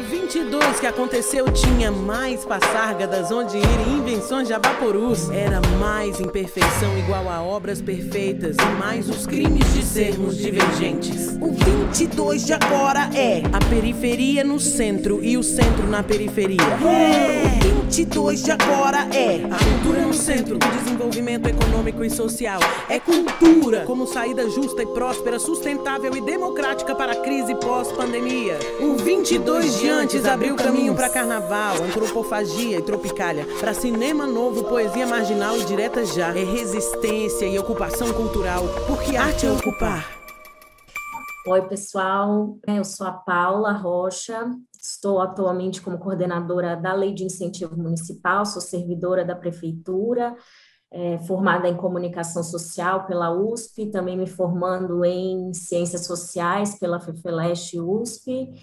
22 que aconteceu tinha mais passárgadas onde ir e invenções de abaporus. Era mais imperfeição igual a obras perfeitas e mais os crimes de sermos divergentes. O 22 de agora é a periferia no centro e o centro na periferia. O 22 de agora é a cultura no centro, o desenvolvimento econômico e social. É cultura como saída justa e próspera, sustentável e democrática para a crise pós-pandemia. O 22 de antes abriu caminho para carnaval, antropofagia e tropicália, para cinema novo, poesia marginal e direta já. É resistência e ocupação cultural, porque arte é ocupar. Oi, pessoal, eu sou a Paula Rocha, estou atualmente como coordenadora da Lei de Incentivo Municipal, sou servidora da Prefeitura, formada em Comunicação Social pela USP, também me formando em Ciências Sociais pela FEFELESH USP,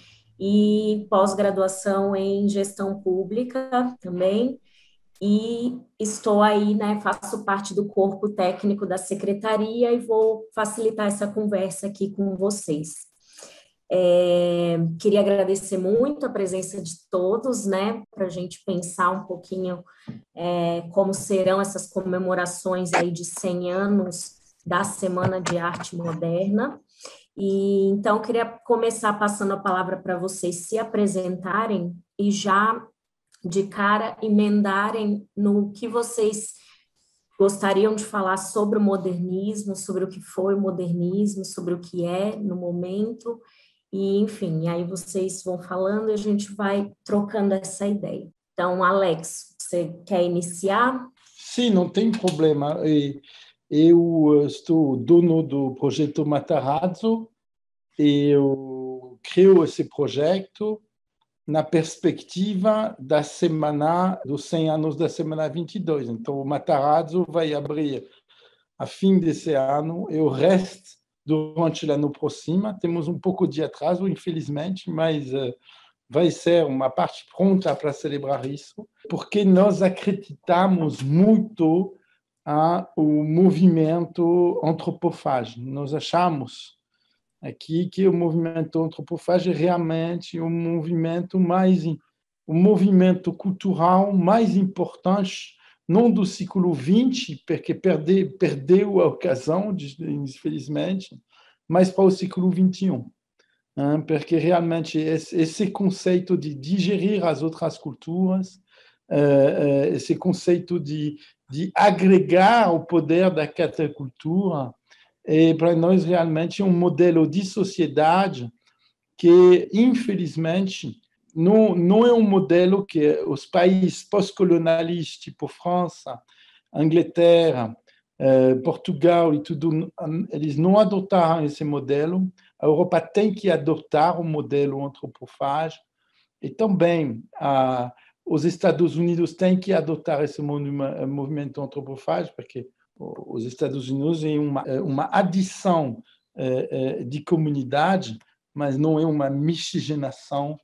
e pós-graduação em Gestão Pública também, e estou aí, faço parte do corpo técnico da secretaria e vou facilitar essa conversa aqui com vocês. Queria agradecer muito a presença de todos, para a gente pensar um pouquinho como serão essas comemorações aí de 100 anos da Semana de Arte Moderna. E então, queria começar passando a palavra para vocês se apresentarem e já de cara emendarem no que vocês gostariam de falar sobre o modernismo, sobre o que foi o modernismo, sobre o que é no momento, e enfim, aí vocês vão falando e a gente vai trocando essa ideia. Então, Alex, você quer iniciar? Sim, não tem problema. Eu estou dono do projeto Matarazzo e eu crio esse projeto na perspectiva da semana dos 100 anos da Semana 22. Então, o Matarazzo vai abrir a fim desse ano e o resto durante o ano próximo. Temos um pouco de atraso, infelizmente, mas vai ser uma parte pronta para celebrar isso, porque nós acreditamos muito no movimento antropofágico. Nós achamos aqui que o movimento antropofágico é realmente um movimento cultural mais importante, não do século XX, porque perdeu a ocasião, infelizmente, mas para o século XXI. Porque realmente esse conceito de digerir as outras culturas, esse conceito de agregar o poder da cada cultura, para nós realmente um modelo de sociedade que, infelizmente, não é um modelo que os países pós-colonialistas, tipo França, Inglaterra, Portugal e tudo, eles não adotaram esse modelo. A Europa tem que adotar o modelo antropofágico e também os Estados Unidos têm que adotar esse movimento antropofágico, porque os Estados Unidos é uma adição de comunidade, mas não é uma miscigenação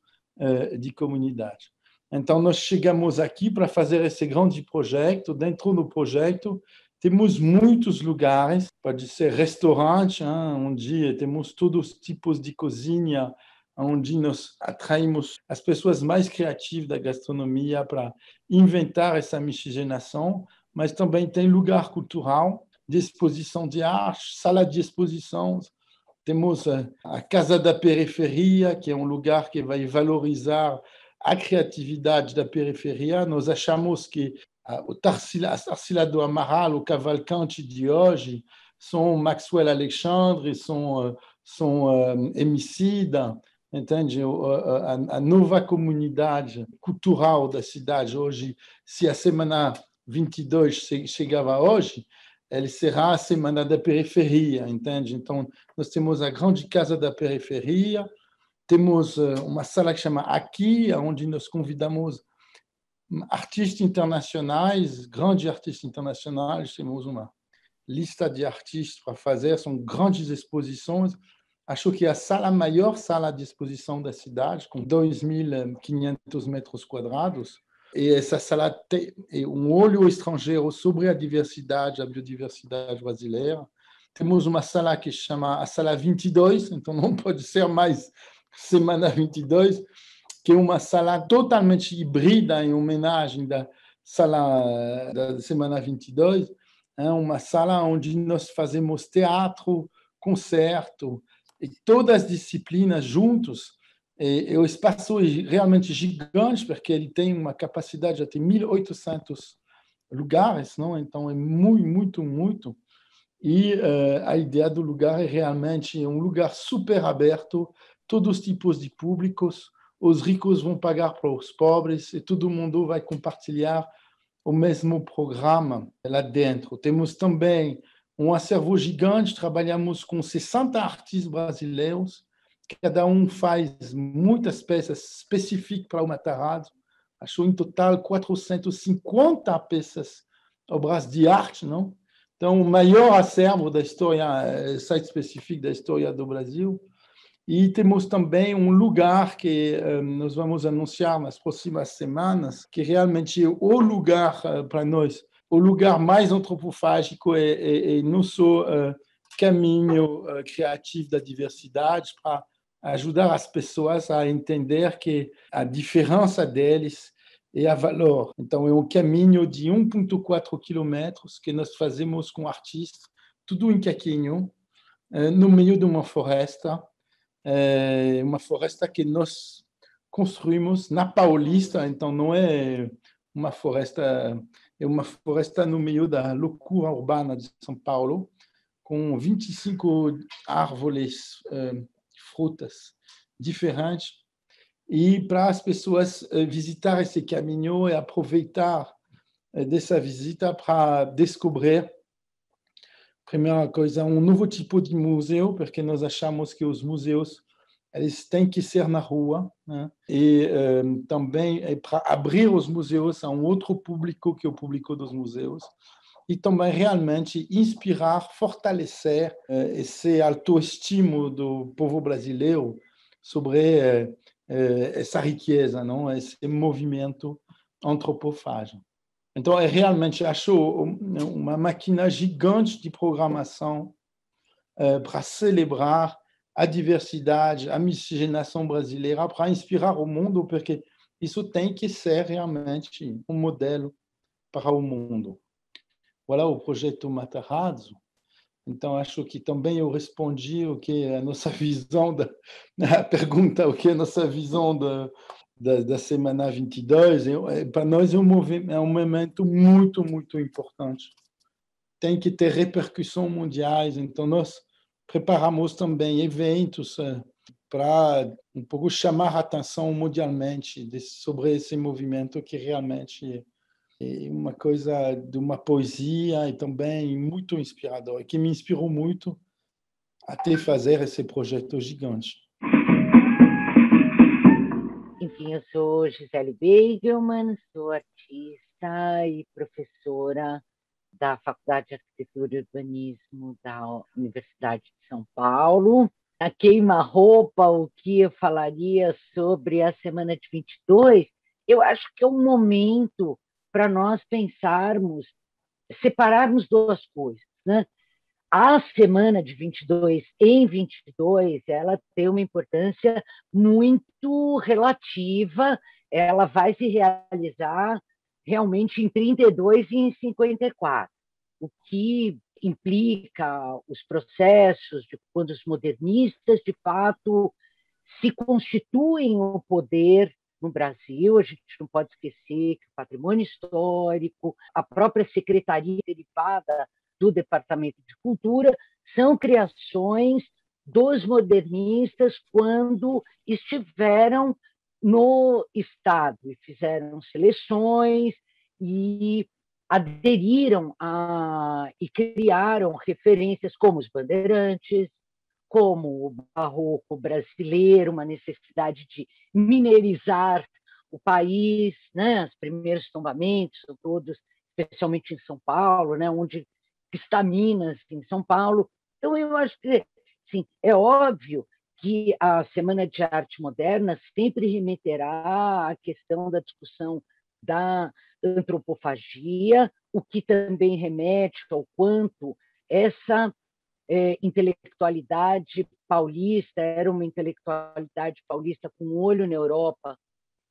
de comunidade. Então, nós chegamos aqui para fazer esse grande projeto. Dentro do projeto, temos muitos lugares, pode ser restaurante, onde temos todos os tipos de cozinha, onde nós atraímos as pessoas mais criativas da gastronomia para inventar essa miscigenação, mas também tem lugar cultural, de exposição de arte, sala de exposições. Temos a Casa da Periferia, que é um lugar que vai valorizar a criatividade da periferia. Nós achamos que o Tarsila do Amaral, o Cavalcante de hoje, são Maxwell Alexandre, são Emicida, entende? A nova comunidade cultural da cidade hoje, se a Semana 22 chegava hoje, ele será a Semana da Periferia, entende? Então, nós temos a grande Casa da Periferia, temos uma sala que chama Aqui, onde nós convidamos artistas internacionais, grandes artistas internacionais, temos uma lista de artistas para fazer, são grandes exposições. Acho que a maior sala de exposição da cidade, com 2.500 metros quadrados, e essa sala tem um olho estrangeiro sobre a biodiversidade brasileira. Temos uma sala que chama a Sala 22, então não pode ser mais Semana 22, que é uma sala totalmente híbrida, em homenagem da sala da Semana 22, é uma sala onde nós fazemos teatro, concerto, e todas as disciplinas juntos. E o espaço é realmente gigante, porque ele tem uma capacidade de até 1.800 lugares, não? Então é muito, muito. E a ideia do lugar é realmente um lugar super aberto, todos os tipos de públicos, os ricos vão pagar para os pobres e todo mundo vai compartilhar o mesmo programa lá dentro. Temos também um acervo gigante, trabalhamos com 60 artistas brasileiros, cada um faz muitas peças específicas para o Matarazzo. Acho em total 450 peças, obras de arte, não? Então, o maior acervo da história, site específico da história do Brasil. E temos também um lugar que nós vamos anunciar nas próximas semanas, que realmente é o lugar para nós, o lugar mais antropofágico é nosso caminho criativo da diversidade para ajudar as pessoas a entender que a diferença deles é a valor. Então, é um caminho de 1,4 quilômetros que nós fazemos com artistas, tudo em Caquinho, no meio de uma floresta que nós construímos na Paulista, então não é uma floresta, é uma floresta no meio da loucura urbana de São Paulo, com 25 árvores, frutas diferentes, e para as pessoas visitar esse caminho e aproveitar dessa visita para descobrir, primeira coisa, um novo tipo de museu, porque nós achamos que os museus eles têm que ser na rua, né? E também é para abrir os museus a um outro público que é o público dos museus, e também realmente inspirar, fortalecer esse autoestima do povo brasileiro sobre essa riqueza, não? Esse movimento antropofágico. Então, eu realmente acho uma máquina gigante de programação para celebrar a diversidade, a miscigenação brasileira, para inspirar o mundo, porque isso tem que ser realmente um modelo para o mundo. Voilà o projeto Matarazzo. Então, acho que também eu respondi o que é a nossa visão da pergunta, o que é a nossa visão da Semana 22. Para nós é um momento muito, muito importante. Tem que ter repercussões mundiais. Então, nós preparamos também eventos para um pouco chamar a atenção mundialmente sobre esse movimento que realmente é uma coisa de uma poesia e também muito inspirador, que me inspirou muito até fazer esse projeto gigante. Enfim, eu sou Gisele Beigelman, sou artista e professora da Faculdade de Arquitetura e Urbanismo da Universidade de São Paulo. A queima-roupa, o que eu falaria sobre a Semana de 22, eu acho que é um momento para nós pensarmos, separarmos duas coisas, né? A Semana de 22 em 22, ela tem uma importância muito relativa, ela vai se realizar realmente em 32 e em 54, o que implica os processos de quando os modernistas, de fato, se constituem o poder no Brasil. A gente não pode esquecer que o patrimônio histórico, a própria secretaria derivada do Departamento de Cultura, são criações dos modernistas quando estiveram no Estado e fizeram seleções e aderiram e criaram referências como os bandeirantes, como o barroco brasileiro, uma necessidade de minerizar o país, né? Os primeiros tombamentos são todos, especialmente em São Paulo, né? Onde está Minas, em São Paulo. Então, eu acho que sim, é óbvio que a Semana de Arte Moderna sempre remeterá à questão da discussão da antropofagia, o que também remete ao quanto essa intelectualidade paulista era uma intelectualidade paulista com olho na Europa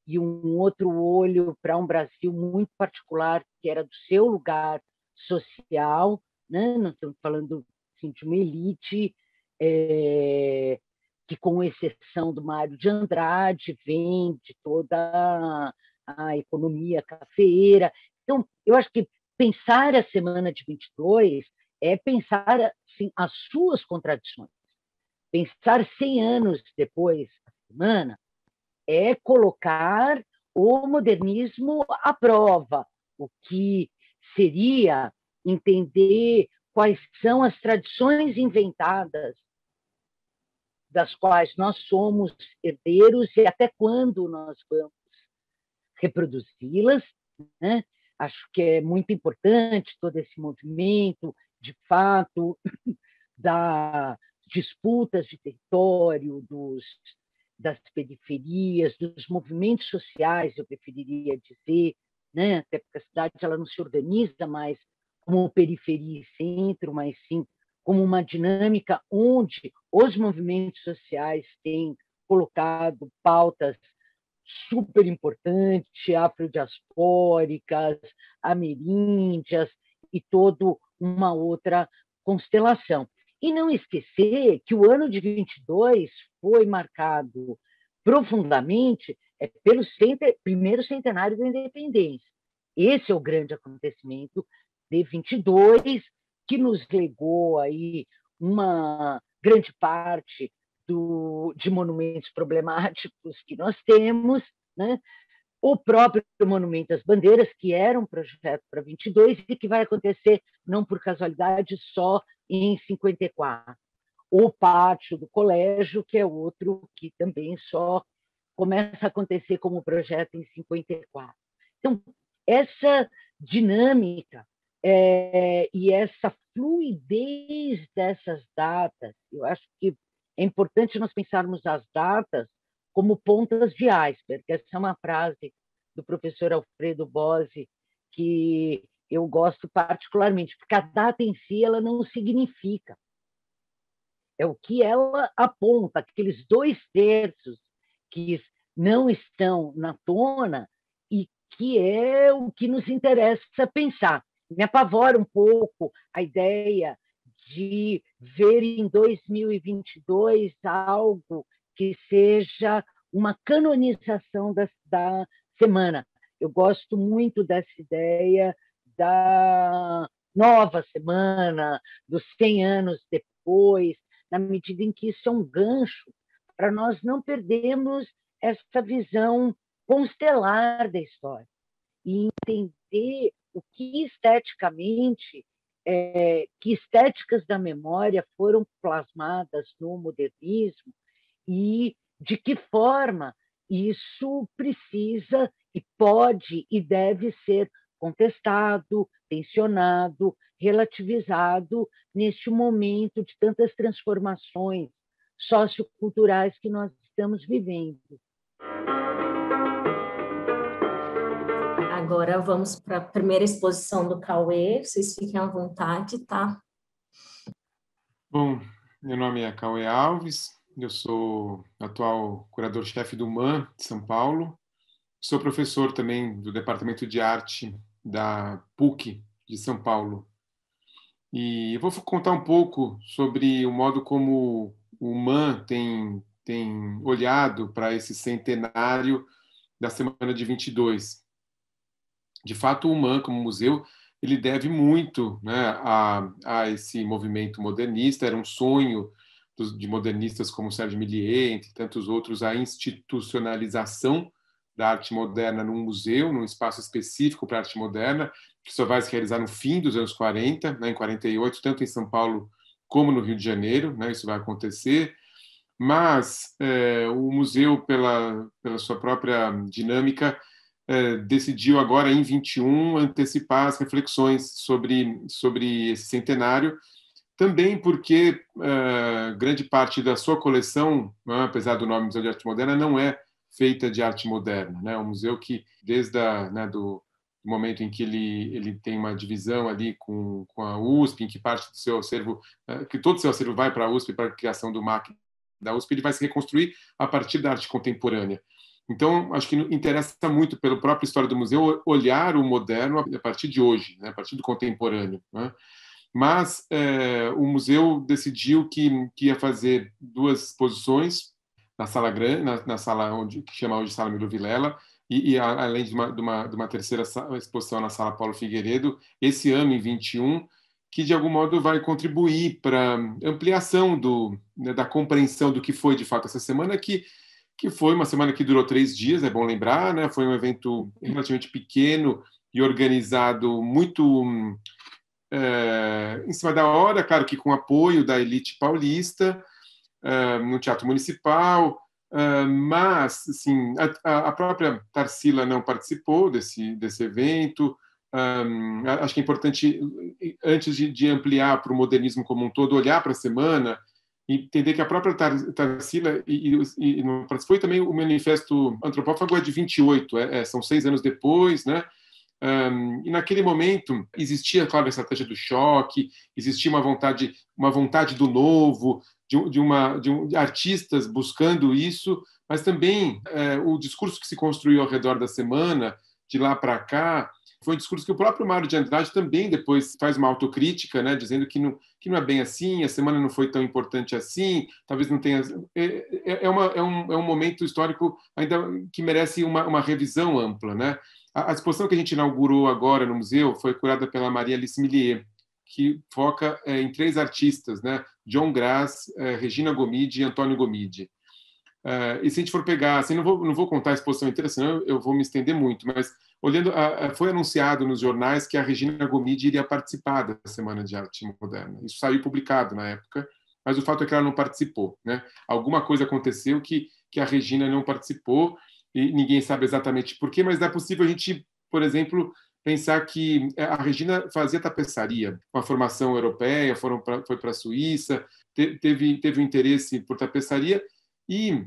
e um outro olho para um Brasil muito particular, que era do seu lugar social, né? Não estamos falando assim, de uma elite que, com exceção do Mário de Andrade, vem de toda a economia cafeeira. Então, eu acho que pensar a semana de 22 é pensar assim, as suas contradições. Pensar 100 anos depois da semana é colocar o modernismo à prova, o que seria entender quais são as tradições inventadas das quais nós somos herdeiros e até quando nós vamos reproduzi-las, né? Acho que é muito importante todo esse movimento, de fato, das disputas de território, das periferias, dos movimentos sociais, eu preferiria dizer, né? Até porque a cidade ela não se organiza mais como periferia e centro, mas sim como uma dinâmica onde os movimentos sociais têm colocado pautas super importantes, afrodiaspóricas, ameríndias e toda uma outra constelação. E não esquecer que o ano de 22 foi marcado profundamente pelo primeiro centenário da independência. Esse é o grande acontecimento de 22, que nos legou aí uma grande parte de monumentos problemáticos que nós temos, né? O próprio Monumento às Bandeiras, que era um projeto para 22 e que vai acontecer, não por casualidade, só em 54. O Pátio do Colégio, que é outro que também só começa a acontecer como projeto em 54. Então, essa dinâmica e essa fluidez dessas datas, eu acho que é importante nós pensarmos as datas como pontas de iceberg. Essa é uma frase do professor Alfredo Bose que eu gosto particularmente, porque a data em si ela não significa. É o que ela aponta, aqueles 2/3 que não estão na tona e que é o que nos interessa pensar. Me apavora um pouco a ideia de ver em 2022 algo que seja uma canonização da semana. Eu gosto muito dessa ideia da nova semana, dos 100 anos depois, na medida em que isso é um gancho para nós não perdermos essa visão constelar da história e entender o que esteticamente, que estéticas da memória foram plasmadas no modernismo e de que forma isso precisa e pode e deve ser contestado, tensionado, relativizado neste momento de tantas transformações socioculturais que nós estamos vivendo. Agora vamos para a primeira exposição do Cauê, vocês fiquem à vontade, tá? Bom, meu nome é Cauê Alves, eu sou atual curador-chefe do MAN de São Paulo, sou professor também do Departamento de Arte da PUC de São Paulo. E eu vou contar um pouco sobre o modo como o MAN tem olhado para esse centenário da Semana de 22. De fato, o MAN, como museu, ele deve muito, né, a esse movimento modernista. Era um sonho de modernistas como Sérgio Millier, entre tantos outros, a institucionalização da arte moderna num museu, num espaço específico para a arte moderna, que só vai se realizar no fim dos anos 40, né, em 48, tanto em São Paulo como no Rio de Janeiro, né, isso vai acontecer. Mas o museu, pela sua própria dinâmica, decidiu agora, em 21, antecipar as reflexões sobre esse centenário, também porque grande parte da sua coleção, apesar do nome Museu de Arte Moderna, não é feita de arte moderna, né? Um museu que, desde do momento em que ele tem uma divisão ali com a USP, em que parte do seu acervo, que todo o seu acervo vai para a USP, para a criação do MAC da USP, ele vai se reconstruir a partir da arte contemporânea. Então, acho que interessa muito, pela própria história do museu, olhar o moderno a partir de hoje, né? A partir do contemporâneo, né? Mas o museu decidiu que ia fazer 2 exposições na sala grande, na sala que chama hoje Sala Milo Vilela, e além de uma terceira exposição na Sala Paulo Figueiredo, esse ano, em 21, que de algum modo vai contribuir para ampliação da compreensão do que foi de fato essa semana, que foi uma semana que durou 3 dias, é bom lembrar, né? Foi um evento relativamente pequeno e organizado muito em cima da hora, claro que com apoio da elite paulista, no Teatro Municipal, mas assim, a própria Tarsila não participou desse evento. Acho que é importante, antes de ampliar para o modernismo como um todo, olhar para a semana e entender que a própria Tarsila não participou, e também o Manifesto Antropófago é de 28, são 6 anos depois, né? E naquele momento existia, claro, a estratégia do choque, existia uma vontade do novo, de artistas buscando isso, mas também o discurso que se construiu ao redor da semana, de lá para cá, foi um discurso que o próprio Mário de Andrade também depois faz uma autocrítica, né, dizendo que não é bem assim, a semana não foi tão importante assim, talvez não tenha... É um momento histórico ainda que merece uma revisão ampla, né? A exposição que a gente inaugurou agora no museu foi curada pela Maria Alice Millier, que foca em 3 artistas, né? John Grass, Regina Gomide e Antônio Gomide. E se a gente for pegar, assim, não vou contar a exposição inteira, senão eu vou me estender muito, mas olhando, foi anunciado nos jornais que a Regina Gomide iria participar da Semana de Arte Moderna. Isso saiu publicado na época, mas o fato é que ela não participou, né? Alguma coisa aconteceu que a Regina não participou, e ninguém sabe exatamente por quê, mas é possível a gente, por exemplo, pensar que a Regina fazia tapeçaria, uma formação europeia, foi para a Suíça, teve um interesse por tapeçaria, e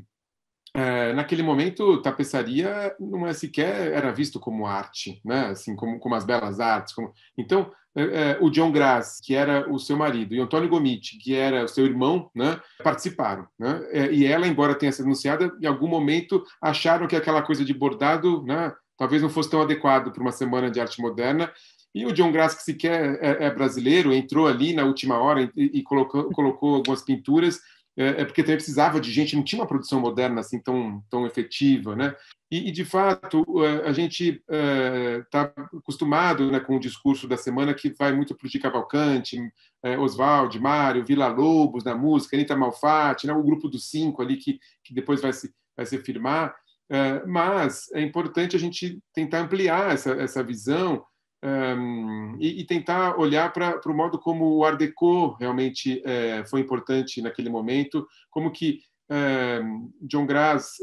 naquele momento tapeçaria não era visto como arte, né? Assim, como as belas artes. Então, o John Grass, que era o seu marido, e o Antônio Gomide, que era o seu irmão, né, participaram, né? E ela, embora tenha sido anunciada, em algum momento acharam que aquela coisa de bordado, né, talvez não fosse tão adequado para uma semana de arte moderna. E o John Grass, que sequer é brasileiro, entrou ali na última hora e colocou algumas pinturas, porque também precisava de gente, não tinha uma produção moderna assim tão efetiva, né? E de fato, a gente está acostumado, né, com o discurso da semana que vai muito para o Di Cavalcanti, Oswald, Mário, Villa-Lobos na música, Anita Malfatti, né, o grupo dos 5 ali que depois vai se firmar. Mas é importante a gente tentar ampliar essa visão e tentar olhar para o modo como o Art Deco realmente foi importante naquele momento, como que John Grass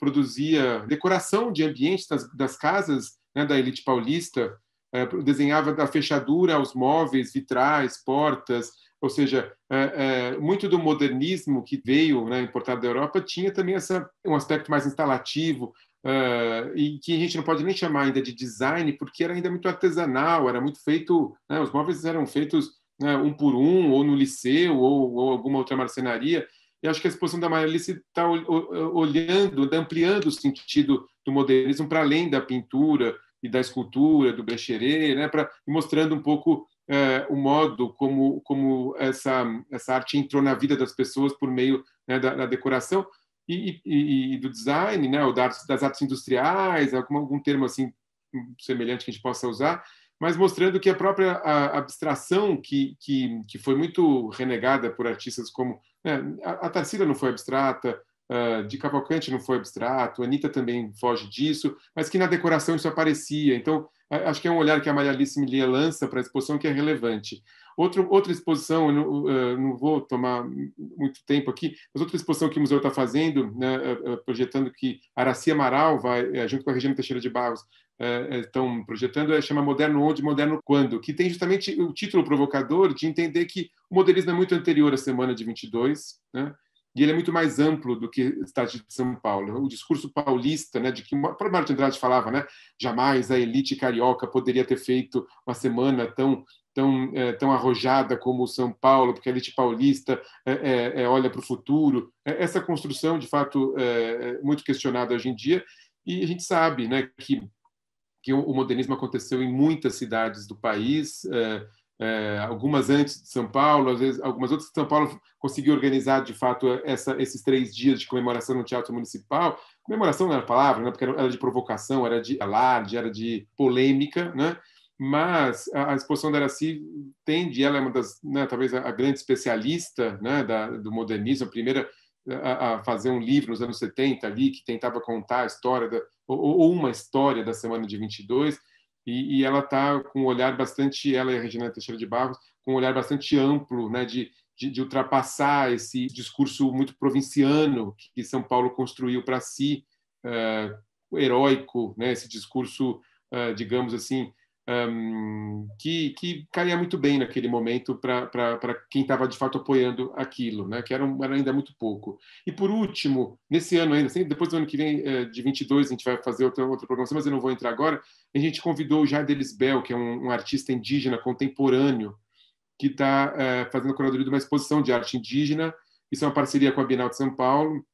produzia decoração de ambientes das casas, né, da elite paulista, desenhava da fechadura aos móveis, vitrais, portas, ou seja, muito do modernismo que veio, né, importado da Europa tinha também um aspecto mais instalativo, e que a gente não pode nem chamar ainda de design, porque era ainda muito artesanal, era muito feito, né, os móveis eram feitos, né, um por um, ou no Liceu, ou alguma outra marcenaria. E acho que a exposição da Maria Alice está olhando, ampliando o sentido do modernismo para além da pintura e da escultura, do Brecheret, né, mostrando um pouco o modo como essa arte entrou na vida das pessoas por meio, né, da decoração e do design, né, ou das artes industriais, algum termo assim semelhante que a gente possa usar, mas mostrando que a própria abstração que foi muito renegada por artistas como a Tarsila não foi abstrata, Di Cavalcanti não foi abstrato, a Anita também foge disso, mas que na decoração isso aparecia. Então, acho que é um olhar que a Maria Alice Millier lança para a exposição que é relevante. Outra exposição, eu não vou tomar muito tempo aqui, mas outra exposição que o museu está fazendo, né, projetando, que Araci Amaral vai, junto com a Regina Teixeira de Barros, estão projetando, chama Moderno Onde, Moderno Quando, que tem justamente o título provocador de entender que o modernismo é muito anterior à Semana de 22, né? E ele é muito mais amplo do que o Estado de São Paulo. O discurso paulista, né, de que o próprio Mário de Andrade falava, né, jamais a elite carioca poderia ter feito uma semana tão tão arrojada como o São Paulo, porque a elite paulista olha para o futuro. Essa construção, de fato, é muito questionada hoje em dia, e a gente sabe, né, que o modernismo aconteceu em muitas cidades do país, algumas antes de São Paulo, às vezes algumas outras que São Paulo conseguiu organizar, de fato, esses 3 dias de comemoração no Teatro Municipal. Comemoração não era a palavra, né, porque era de provocação, era de alarde, era de polêmica, né? Mas a exposição da Aracy tende, ela é uma das, né, talvez a grande especialista, né, do modernismo, a primeira a fazer um livro nos anos 70 ali, que tentava contar a história, ou uma história da Semana de 22, e ela está com um olhar bastante, ela e a Regina Teixeira de Barros, com um olhar bastante amplo, né, de ultrapassar esse discurso muito provinciano que São Paulo construiu para si, heróico, né, esse discurso, digamos assim, que caía muito bem naquele momento para quem estava de fato apoiando aquilo, né, que era ainda muito pouco. E por último, nesse ano ainda, assim, depois do ano que vem, de 22, a gente vai fazer outra programação, mas eu não vou entrar agora. A gente convidou o Jair Lisbel, que é um artista indígena contemporâneo, que está fazendo a curadoria de uma exposição de arte indígena. Isso é uma parceria com a Bienal de São Paulo.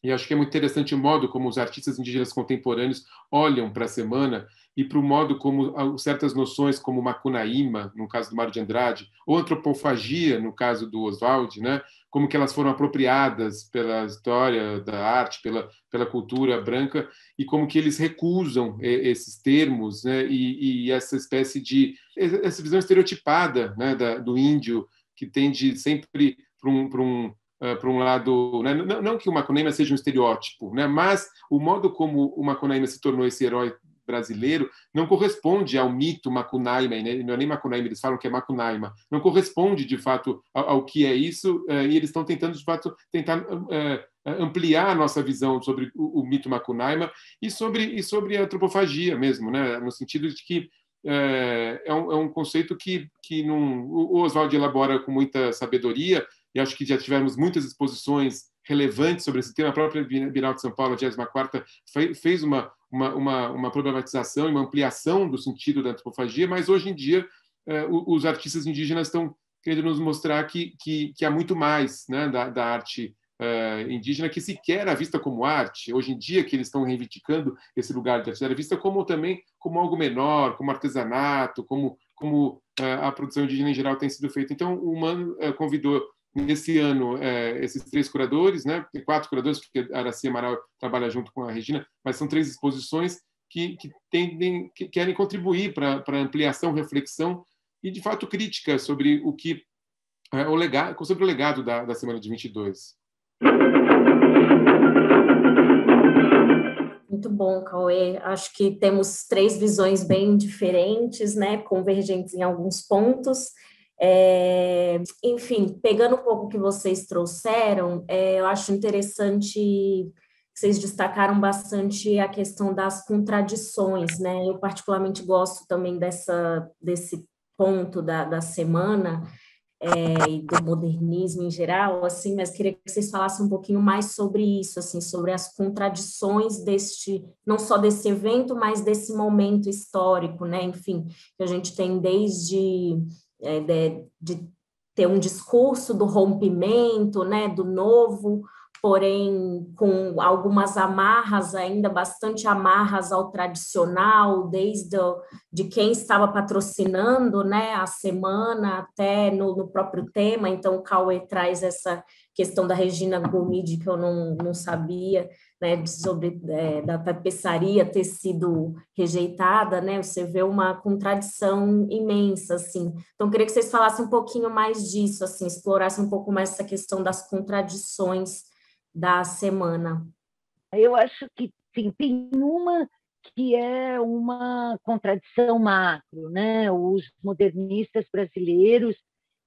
E acho que é muito interessante o modo como os artistas indígenas contemporâneos olham para a semana e para o modo como certas noções, como macunaíma, no caso do Mário de Andrade, ou antropofagia, no caso do Oswald, né, como que elas foram apropriadas pela história da arte, pela cultura branca, e como que eles recusam esses termos, né, e essa espécie de... essa visão estereotipada, né, do índio, que tende sempre para um lado, né? Não que o Macunaíma seja um estereótipo, né? Mas o modo como o Macunaíma se tornou esse herói brasileiro não corresponde ao mito Macunaíma, né? Não é nem Macunaíma, eles falam que é Macunaíma, não corresponde de fato ao que é isso, e eles estão tentando de fato ampliar a nossa visão sobre o mito Macunaíma e sobre a antropofagia mesmo, né? No sentido de que é um conceito que o Oswald elabora com muita sabedoria, e acho que já tivemos muitas exposições relevantes sobre esse tema. A própria Bienal de São Paulo, a 24ª, fez uma problematização e uma ampliação do sentido da antropofagia, mas hoje em dia os artistas indígenas estão querendo nos mostrar que há muito mais, né, da arte indígena, que sequer era vista como arte. Hoje em dia que eles estão reivindicando esse lugar de arte, era vista também como algo menor, como artesanato, como a produção indígena em geral tem sido feita. Então o MAN convidou nesse ano esses 3 curadores, né, 4 curadores, porque a Aracy Amaral trabalha junto com a Regina, mas são 3 exposições que querem contribuir para a ampliação, reflexão e, de fato, crítica sobre sobre o legado da Semana de 22. Muito bom, Cauê. Acho que temos 3 visões bem diferentes, né, convergentes em alguns pontos. Enfim, pegando um pouco o que vocês trouxeram, eu acho interessante que vocês destacaram bastante a questão das contradições, né? Eu particularmente gosto também desse ponto da semana e do modernismo em geral, assim, mas queria que vocês falassem um pouquinho mais sobre isso, assim, sobre as contradições não só desse evento, mas desse momento histórico, né? Enfim, que a gente tem desde de ter um discurso do rompimento, né, do novo, porém com algumas amarras, ainda bastante amarras ao tradicional, de quem estava patrocinando, né, a semana até no próprio tema. Então o Cauê traz essa questão da Regina Gomide, que eu não sabia, né, sobre da tapeçaria ter sido rejeitada, né? Você vê uma contradição imensa, assim. Então, eu queria que vocês falassem um pouquinho mais disso, assim, explorassem um pouco mais essa questão das contradições da semana. Eu acho que sim, tem uma que é uma contradição macro, né? Os modernistas brasileiros,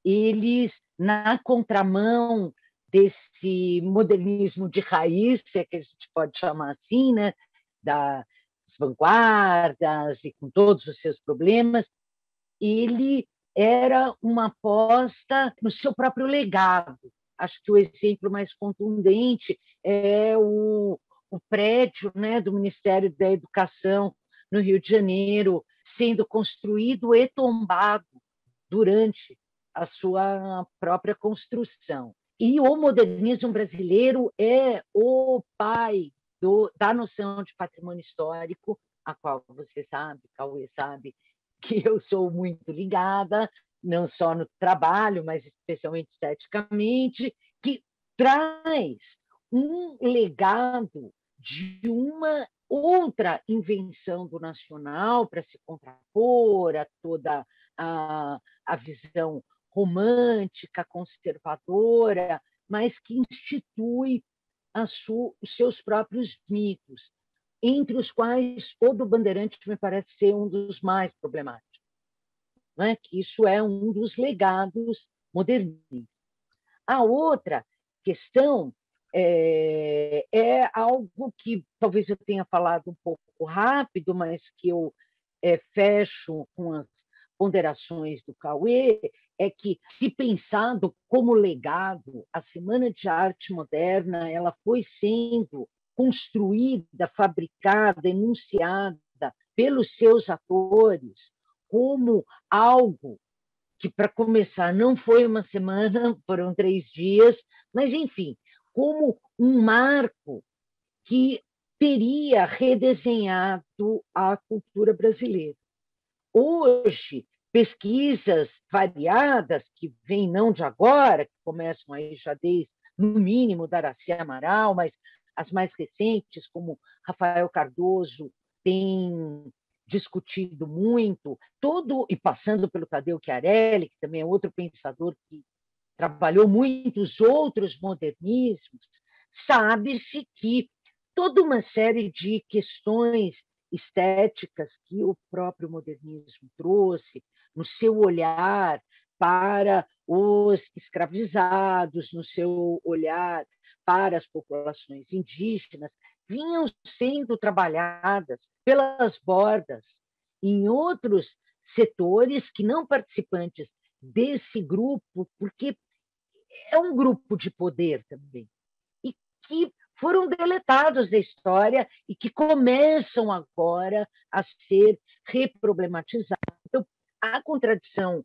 eles, na contramão desse modernismo de raiz, que a gente pode chamar assim, né, das vanguardas e com todos os seus problemas, ele era uma aposta no seu próprio legado. Acho que o exemplo mais contundente é o prédio, né, do Ministério da Educação no Rio de Janeiro, sendo construído e tombado durante a sua própria construção. E o modernismo brasileiro é o pai da noção de patrimônio histórico, a qual você sabe, Cauê sabe, que eu sou muito ligada, não só no trabalho, mas especialmente esteticamente, que traz um legado de uma outra invenção do nacional para se contrapor a toda a visão romântica, conservadora, mas que institui os seus próprios mitos, entre os quais o do Bandeirante me parece ser um dos mais problemáticos. Não é? Que isso é um dos legados modernistas. A outra questão é algo que talvez eu tenha falado um pouco rápido, mas que eu fecho com as ponderações do Cauê, é que, se pensado como legado, a Semana de Arte Moderna ela foi sendo construída, fabricada, enunciada pelos seus atores como algo que, para começar, não foi uma semana, foram 3 dias, mas, enfim, como um marco que teria redesenhado a cultura brasileira. Hoje, pesquisas variadas, que vêm não de agora, que começam aí já desde, no mínimo, Daracy Amaral, mas as mais recentes, como Rafael Cardoso, têm discutido muito, e passando pelo Tadeu Chiarelli, que também é outro pensador que trabalhou muitos outros modernismos, sabe-se que toda uma série de questões estéticas que o próprio modernismo trouxe, no seu olhar para os escravizados, no seu olhar para as populações indígenas, vinham sendo trabalhadas pelas bordas em outros setores que não participantes desse grupo, porque é um grupo de poder também, e que foram deletados da história e que começam agora a ser reproblematizados. Então, a contradição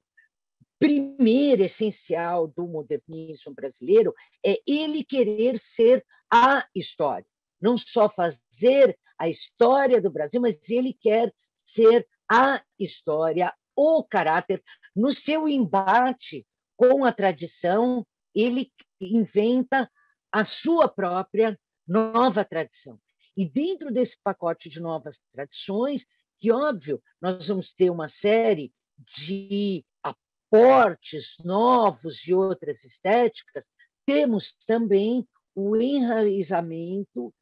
primeira, essencial do modernismo brasileiro é ele querer ser a história. Não só fazer a história do Brasil, mas ele quer ser a história, o caráter. No seu embate com a tradição, ele inventa a sua própria nova tradição. E dentro desse pacote de novas tradições, que, óbvio, nós vamos ter uma série de aportes novos de outras estéticas, temos também o enraizamento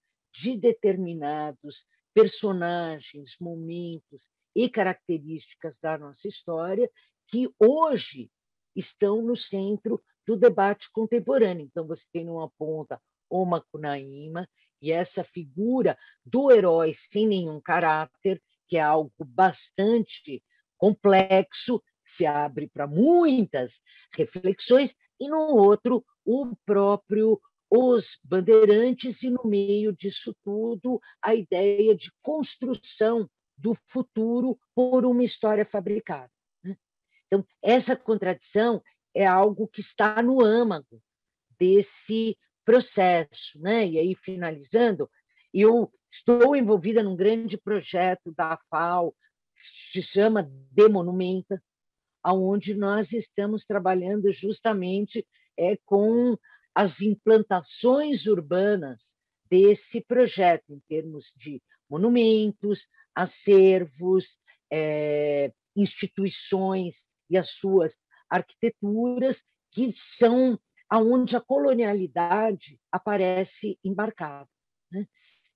de determinados personagens, momentos e características da nossa história que hoje estão no centro do debate contemporâneo. Então, você tem numa ponta o Macunaíma, e essa figura do herói sem nenhum caráter, que é algo bastante complexo, se abre para muitas reflexões, e no outro, os bandeirantes, e no meio disso tudo, a ideia de construção do futuro por uma história fabricada. Então, essa contradição é algo que está no âmago desse processo. E aí, finalizando, eu estou envolvida num grande projeto da FAO, que se chama Demonumenta, onde nós estamos trabalhando justamente com as implantações urbanas desse projeto, em termos de monumentos, acervos, instituições e as suas arquiteturas, que são onde a colonialidade aparece embarcada.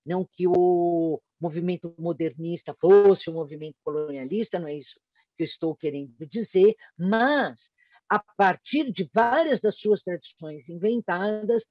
Não que o movimento modernista fosse um movimento colonialista, não é isso que eu estou querendo dizer, mas, a partir de várias das suas tradições inventadas,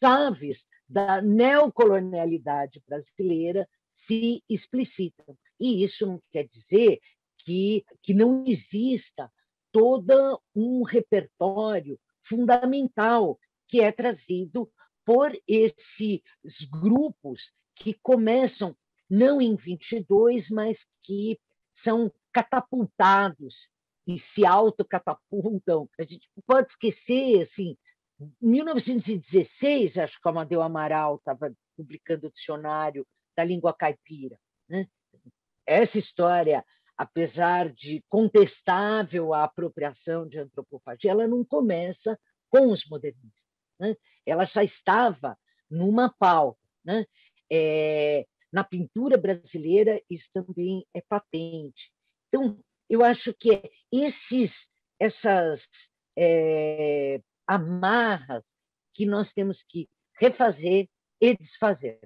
chaves da neocolonialidade brasileira se explicitam. E isso não quer dizer que não exista todo um repertório fundamental que é trazido por esses grupos que começam não em 22, mas que são catapultados e se autocatapultam. A gente pode esquecer, assim, em 1916, acho que o Amadeu Amaral estava publicando o dicionário da língua caipira, né? Essa história, apesar de contestável a apropriação de antropofagia, ela não começa com os modernistas, né? Ela já estava numa pauta, né? Na pintura brasileira, isso também é patente. Então, eu acho que essas amarras que nós temos que refazer e desfazer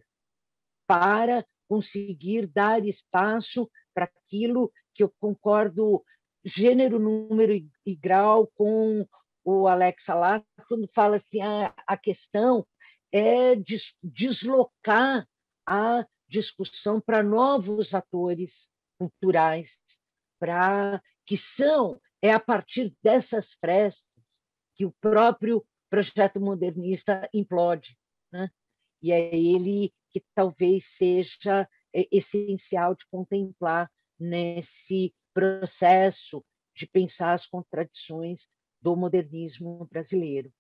para conseguir dar espaço para aquilo que eu concordo gênero, número e grau com o Alex Alá, quando fala assim, a questão é deslocar a discussão para novos atores culturais, que é a partir dessas frestas que o próprio projeto modernista implode, né? E é ele que talvez seja essencial de contemplar nesse processo de pensar as contradições do modernismo brasileiro.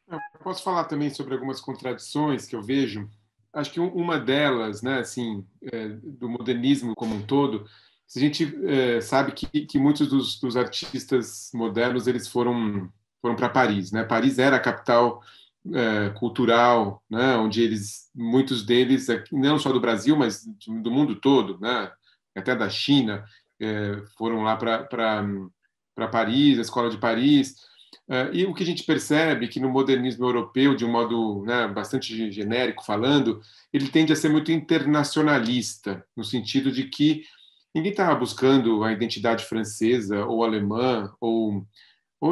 Eu posso falar também sobre algumas contradições que eu vejo. Acho que uma delas, né, assim, do modernismo como um todo, a gente sabe que muitos dos artistas modernos eles foram para Paris, né? Paris era a capital cultural, né? Onde muitos deles, não só do Brasil, mas do mundo todo, né? Até da China, foram lá para Paris, a Escola de Paris. E o que a gente percebe que no modernismo europeu, de um modo, né, bastante genérico falando, ele tende a ser muito internacionalista, no sentido de que ninguém estava buscando a identidade francesa ou alemã ou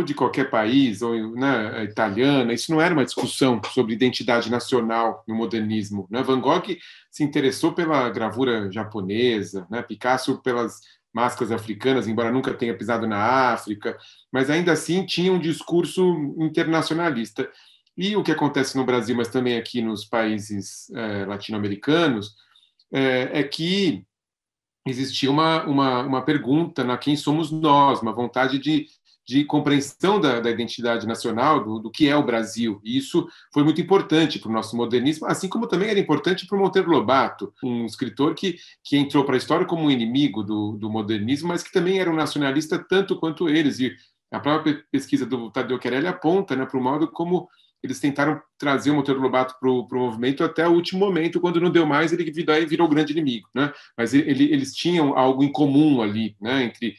de qualquer país, ou, né, italiana. Isso não era uma discussão sobre identidade nacional no modernismo, né? Van Gogh se interessou pela gravura japonesa, né? Picasso pelas máscaras africanas, embora nunca tenha pisado na África, mas ainda assim tinha um discurso internacionalista. E o que acontece no Brasil, mas também aqui nos países latino-americanos, é que existia uma pergunta na quem somos nós, uma vontade de compreensão da identidade nacional, do que é o Brasil. E isso foi muito importante para o nosso modernismo, assim como também era importante para o Monteiro Lobato, um escritor que entrou para a história como um inimigo do modernismo, mas que também era um nacionalista tanto quanto eles. E a própria pesquisa do Tadeu Querelli aponta, né, para o modo como eles tentaram trazer o Monteiro Lobato para o movimento até o último momento, quando não deu mais, ele virou o grande inimigo, né? Mas eles tinham algo em comum ali, né, entre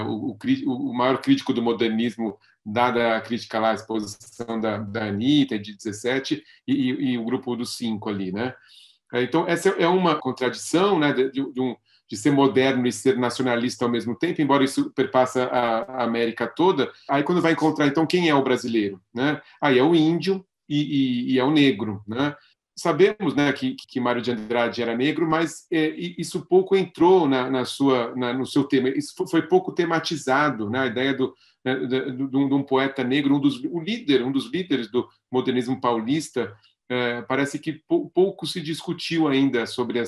o maior crítico do modernismo, dada a crítica lá, a exposição da Anitta, de 17, e o grupo dos 5 ali, né? Então, essa é uma contradição, né, de ser moderno e ser nacionalista ao mesmo tempo, embora isso perpassa a América toda. Aí, quando vai encontrar, então, quem é o brasileiro, né? Aí é o índio e é o negro, Sabemos, né, que Mário de Andrade era negro, mas isso pouco entrou no seu tema. Isso foi pouco tematizado, né? A ideia de um poeta negro, um dos líderes do modernismo paulista. Parece que pouco se discutiu ainda sobre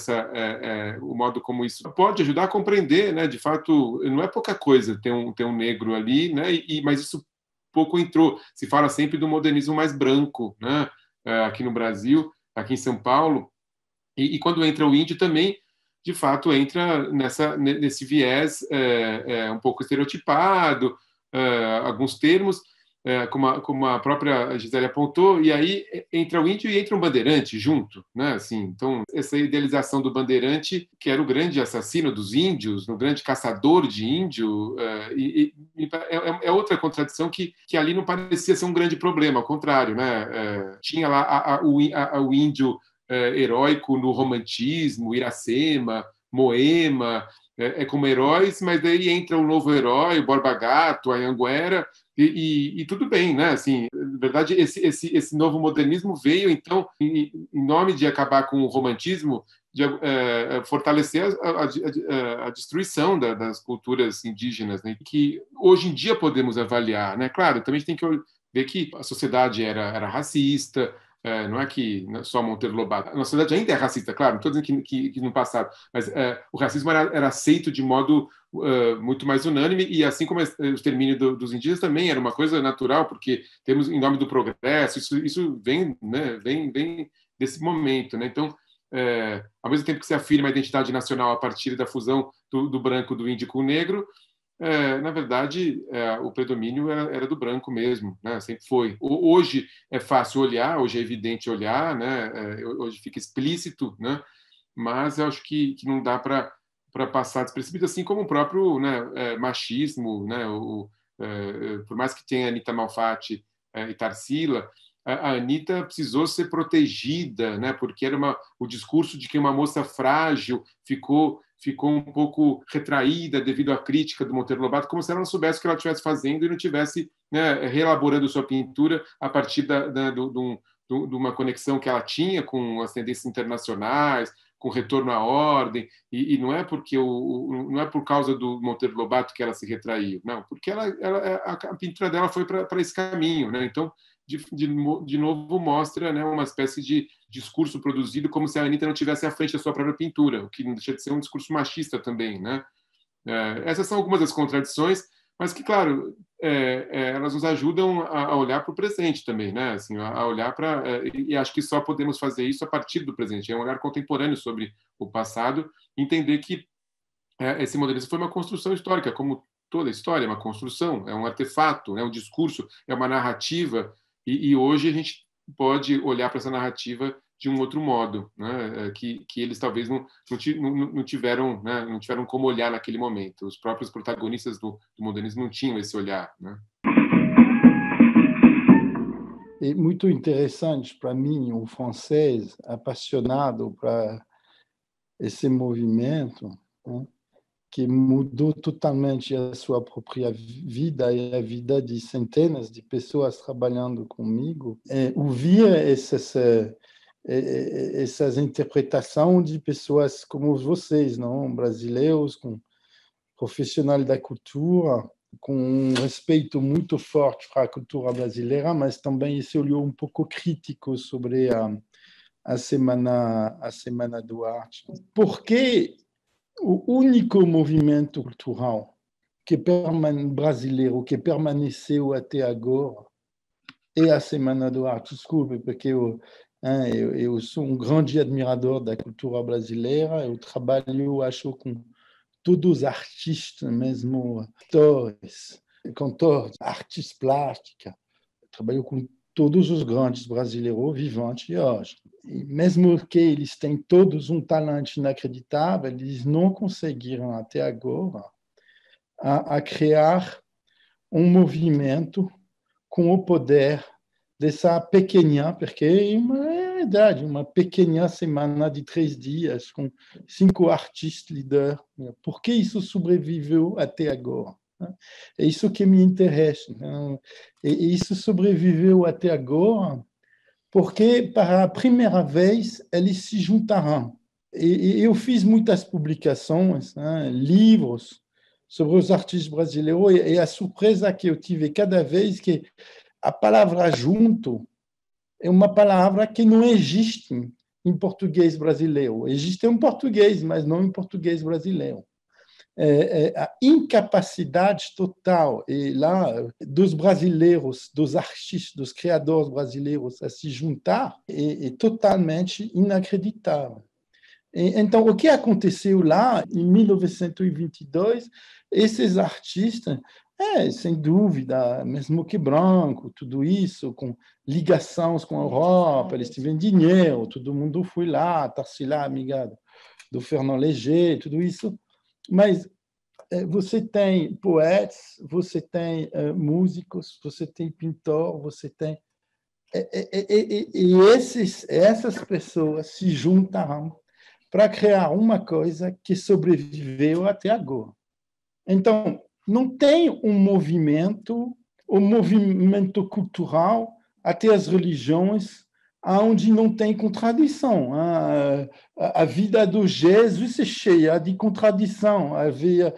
o modo como isso pode ajudar a compreender, né? De fato, não é pouca coisa ter um negro ali, né? Mas isso pouco entrou. Se fala sempre do modernismo mais branco, né? Aqui no Brasil, aqui em São Paulo, e quando entra o índio também, de fato, entra nesse viés um pouco estereotipado, alguns termos, como a própria Gisele apontou, e aí entra o índio e entra um bandeirante junto, né? Assim, então, essa idealização do bandeirante, que era o grande assassino dos índios, o grande caçador de índio, é outra contradição que ali não parecia ser um grande problema, ao contrário, né? Tinha lá o índio heróico no romantismo, Iracema, Moema, como heróis, mas daí entra o novo herói, o Borba Gato, a Anhanguera, e tudo bem, né? Assim, na verdade, esse novo modernismo veio, então, em nome de acabar com o romantismo, de fortalecer a destruição das culturas indígenas, né? Que hoje em dia podemos avaliar, né? Claro, também a gente tem que ver que a sociedade era racista, Não é que só Monteiro Lobato. A nossa sociedade ainda é racista, claro, não estou dizendo que no passado, mas o racismo era aceito de modo muito mais unânime, e assim como o extermínio dos indígenas também era uma coisa natural, porque temos, em nome do progresso, isso vem, né, vem desse momento. Né? Então, ao mesmo tempo que se afirma a identidade nacional a partir da fusão do branco, do índio com o negro, na verdade, o predomínio era do branco mesmo, né? Sempre foi. Hoje é fácil olhar, hoje é evidente olhar, né? Hoje fica explícito, né? Mas eu acho que não dá para passar despercebido, assim como o próprio, né, machismo, né? Por mais que tenha Anita Malfatti e Tarsila, a Anita precisou ser protegida, né? Porque era o discurso de que uma moça frágil ficou um pouco retraída devido à crítica do Monteiro Lobato, como se ela não soubesse o que ela estivesse fazendo e não estivesse, né, reelaborando sua pintura a partir de uma conexão que ela tinha com as tendências internacionais, com retorno à ordem, e não é porque não é por causa do Monteiro Lobato que ela se retraiu, não, porque a pintura dela foi para esse caminho, né? Então, de novo mostra, né, uma espécie de discurso produzido como se a Anita não tivesse à frente da sua própria pintura, o que não deixa de ser um discurso machista também, né? Essas são algumas das contradições, mas que, claro, elas nos ajudam a olhar para o presente também, né? Assim, a olhar e acho que só podemos fazer isso a partir do presente, é um olhar contemporâneo sobre o passado, entender que esse modernismo foi uma construção histórica, como toda história é uma construção, é um artefato, é um discurso, é uma narrativa, e hoje a gente pode olhar para essa narrativa de um outro modo, né? que eles talvez não tiveram, né? Não tiveram como olhar naquele momento. Os próprios protagonistas do modernismo não tinham esse olhar, né? É muito interessante para mim, um francês apaixonado para esse movimento, né? Que mudou totalmente a sua própria vida e a vida de centenas de pessoas trabalhando comigo. Ouvir essas interpretações de pessoas como vocês, não, brasileiros, com profissionais da cultura, com um respeito muito forte para a cultura brasileira, mas também esse olhar um pouco crítico sobre a semana do arte. Porque o único movimento cultural brasileiro que permaneceu até agora é a Semana do Arte. Desculpe, porque eu sou um grande admirador da cultura brasileira. Eu trabalho, acho, com todos os artistas, mesmo cantores, artes plásticas. Eu trabalho com todos os grandes brasileiros viventes hoje. E mesmo que eles tenham todos um talento inacreditável, eles não conseguiram até agora a criar um movimento com o poder dessa pequena, porque é verdade, uma pequena semana de 3 dias com 5 artistas líderes. Por que isso sobreviveu até agora? É isso que me interessa. E isso sobreviveu até agora porque, para a primeira vez, eles se juntaram. E eu fiz muitas publicações, livros sobre os artistas brasileiros, e a surpresa que eu tive cada vez que a palavra junto é uma palavra que não existe em português brasileiro. Existe em português, mas não em português brasileiro. A incapacidade total dos brasileiros, dos artistas, dos criadores brasileiros a se juntar é totalmente inacreditável. Então, o que aconteceu lá em 1922, esses artistas, sem dúvida, mesmo que branco, tudo isso, com ligações com a Europa, eles tiveram dinheiro, todo mundo foi lá, Tarsila, amiga do Fernand Léger, tudo isso. Mas você tem poetas, você tem músicos, você tem pintor, você tem... E essas pessoas se juntaram para criar uma coisa que sobreviveu até agora. Então, não tem um movimento cultural, até as religiões, onde não tem contradição. A vida do Jesus é cheia de contradição. Havia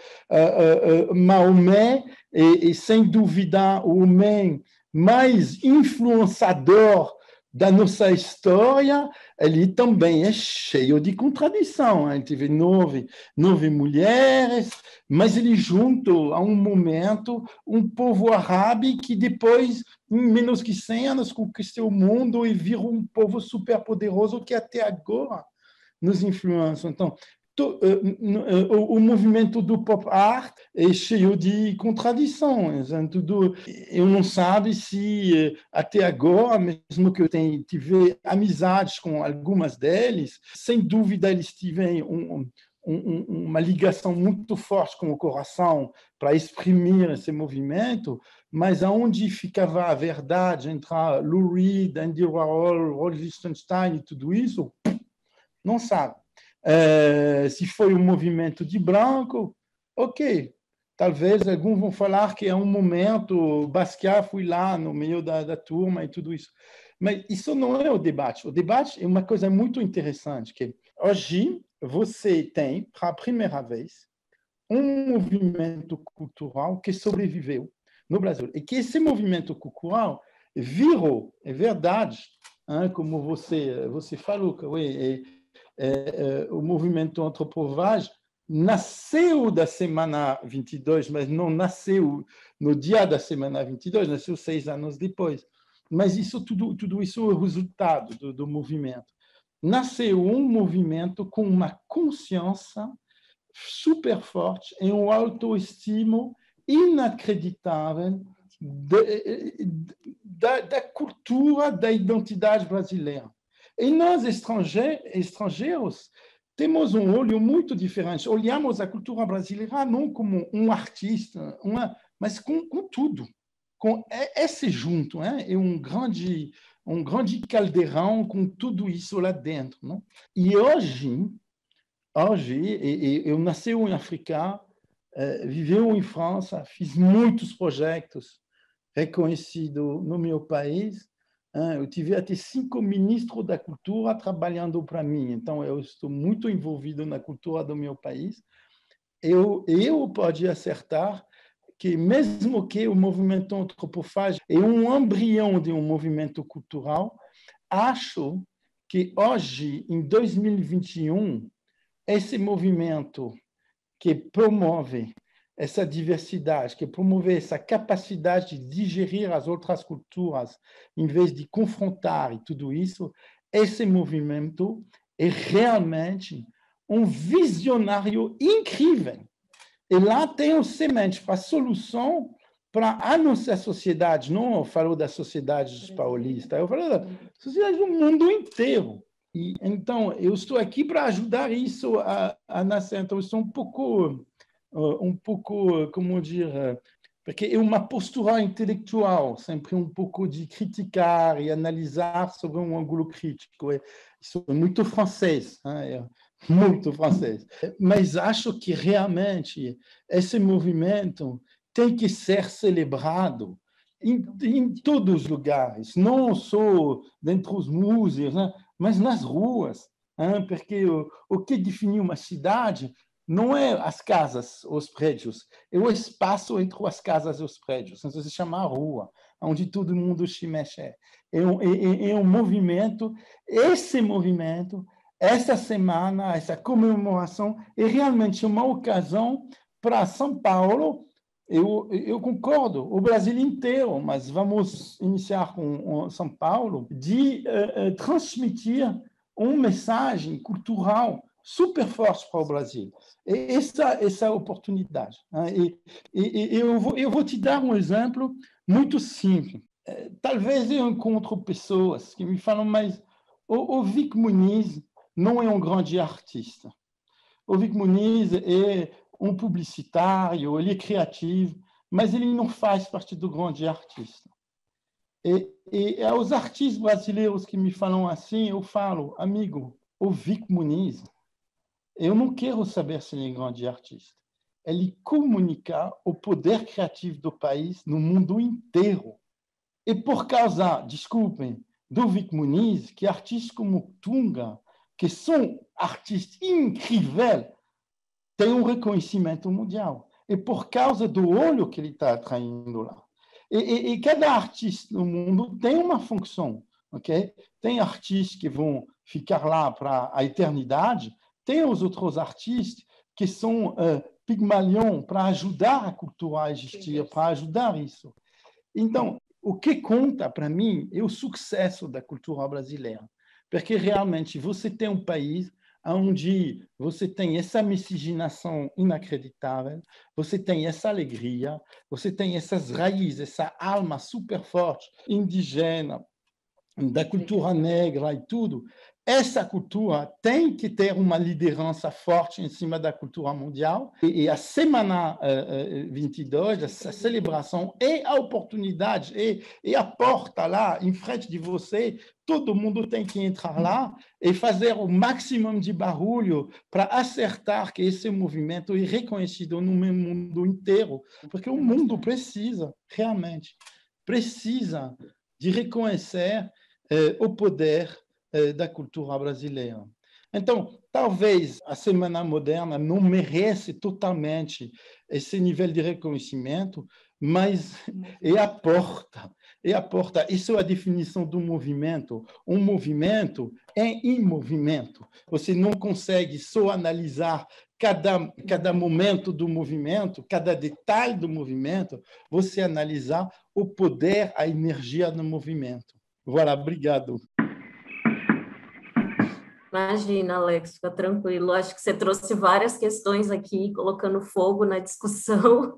Maomé, e sem dúvida o homem mais influenciador da nossa história, ele também é cheio de contradição. Ele teve nove mulheres, mas ele junto a um momento um povo árabe que depois, em menos de 100 anos, conquistou o mundo e virou um povo superpoderoso que até agora nos influencia. Então, o movimento do pop art é cheio de contradições. Eu não sei se até agora, mesmo que eu tive amizades com algumas deles, sem dúvida eles tiveram uma ligação muito forte com o coração para exprimir esse movimento, mas aonde ficava a verdade entre Lou Reed, Andy Warhol, Roy Lichtenstein e tudo isso, não sabe. Se foi um movimento de branco, ok. Talvez alguns vão falar que é um momento, Basquiat foi lá no meio da turma e tudo isso. Mas isso não é o debate. O debate é uma coisa muito interessante, que hoje você tem, para a primeira vez, um movimento cultural que sobreviveu no Brasil. E que esse movimento cultural virou, é verdade, como você falou, o movimento antropovage nasceu da semana 22, mas não nasceu no dia da semana 22, nasceu 6 anos depois. Mas isso tudo isso é o resultado do movimento. Nasceu um movimento com uma consciência super forte e um autoestima inacreditável da cultura, da identidade brasileira. E nós, estrangeiros, temos um olho muito diferente. Olhamos a cultura brasileira não como um artista, mas com tudo. Com esse junto, é um grande caldeirão com tudo isso lá dentro. Não? E hoje eu nasci em África, viveu em França, fiz muitos projetos reconhecidos no meu país. Eu tive até 5 ministros da cultura trabalhando para mim. Então, eu estou muito envolvido na cultura do meu país. Eu posso acertar que, mesmo que o movimento antropofágico é um embrião de um movimento cultural, acho que hoje, em 2021, esse movimento que promove essa diversidade, que promove essa capacidade de digerir as outras culturas, em vez de confrontar e tudo isso, esse movimento é realmente um visionário incrível. E lá tem um semente para a solução para a nossa sociedade. Não eu falo da sociedade dos paulistas, eu falo da sociedade do mundo inteiro. E, então, eu estou aqui para ajudar isso a nascer. Então, eu sou um pouco, como dizer, porque é uma postura intelectual, sempre um pouco de criticar e analisar sobre um ângulo crítico. Isso é muito francês, muito francês. Mas acho que realmente esse movimento tem que ser celebrado em todos os lugares, não só dentro dos museus, mas nas ruas, porque o que define uma cidade não é as casas, os prédios, é o espaço entre as casas e os prédios. Então, se chama a rua, onde todo mundo se mexe. É um movimento, esse movimento, essa semana, essa comemoração, é realmente uma ocasião para São Paulo. Eu concordo, o Brasil inteiro, mas vamos iniciar com São Paulo, de transmitir uma mensagem cultural super forte para o Brasil. Essa oportunidade. E eu vou te dar um exemplo muito simples. Talvez eu encontre pessoas que me falam, mas o Vic Muniz não é um grande artista. O Vic Muniz é um publicitário, ele é criativo, mas ele não faz parte do grande artista. E aos artistas brasileiros que me falam assim, eu falo, amigo, o Vic Muniz, eu não quero saber se ele é um grande artista. Ele comunica o poder criativo do país no mundo inteiro. E por causa, desculpem, do Vic Muniz, que artistas como Tunga, que são artistas incríveis, têm um reconhecimento mundial. E por causa do olho que ele está atraindo lá. E cada artista no mundo tem uma função. ok? Tem artistas que vão ficar lá para a eternidade, tem os outros artistas que são Pigmalion para ajudar a cultura a existir, para ajudar isso. Então, o que conta para mim é o sucesso da cultura brasileira, porque realmente você tem um país onde você tem essa miscigenação inacreditável, você tem essa alegria, você tem essas raízes, essa alma super forte, indígena, da cultura negra e tudo. Essa cultura tem que ter uma liderança forte em cima da cultura mundial. E a Semana 22, essa celebração, é a oportunidade, é a porta lá, em frente de você. Todo mundo tem que entrar lá e fazer o máximo de barulho para acertar que esse movimento é reconhecido no mundo inteiro, porque o mundo precisa, realmente, precisa de reconhecer o poder da cultura brasileira. Então, talvez a Semana Moderna não merece totalmente esse nível de reconhecimento, mas é a porta. É a porta. Isso é a definição do movimento. Um movimento é em movimento. Você não consegue só analisar cada momento do movimento, cada detalhe do movimento, você analisar o poder, a energia do movimento. Voilà, obrigado. Imagina, Alex, fica tranquilo. Acho que você trouxe várias questões aqui, colocando fogo na discussão.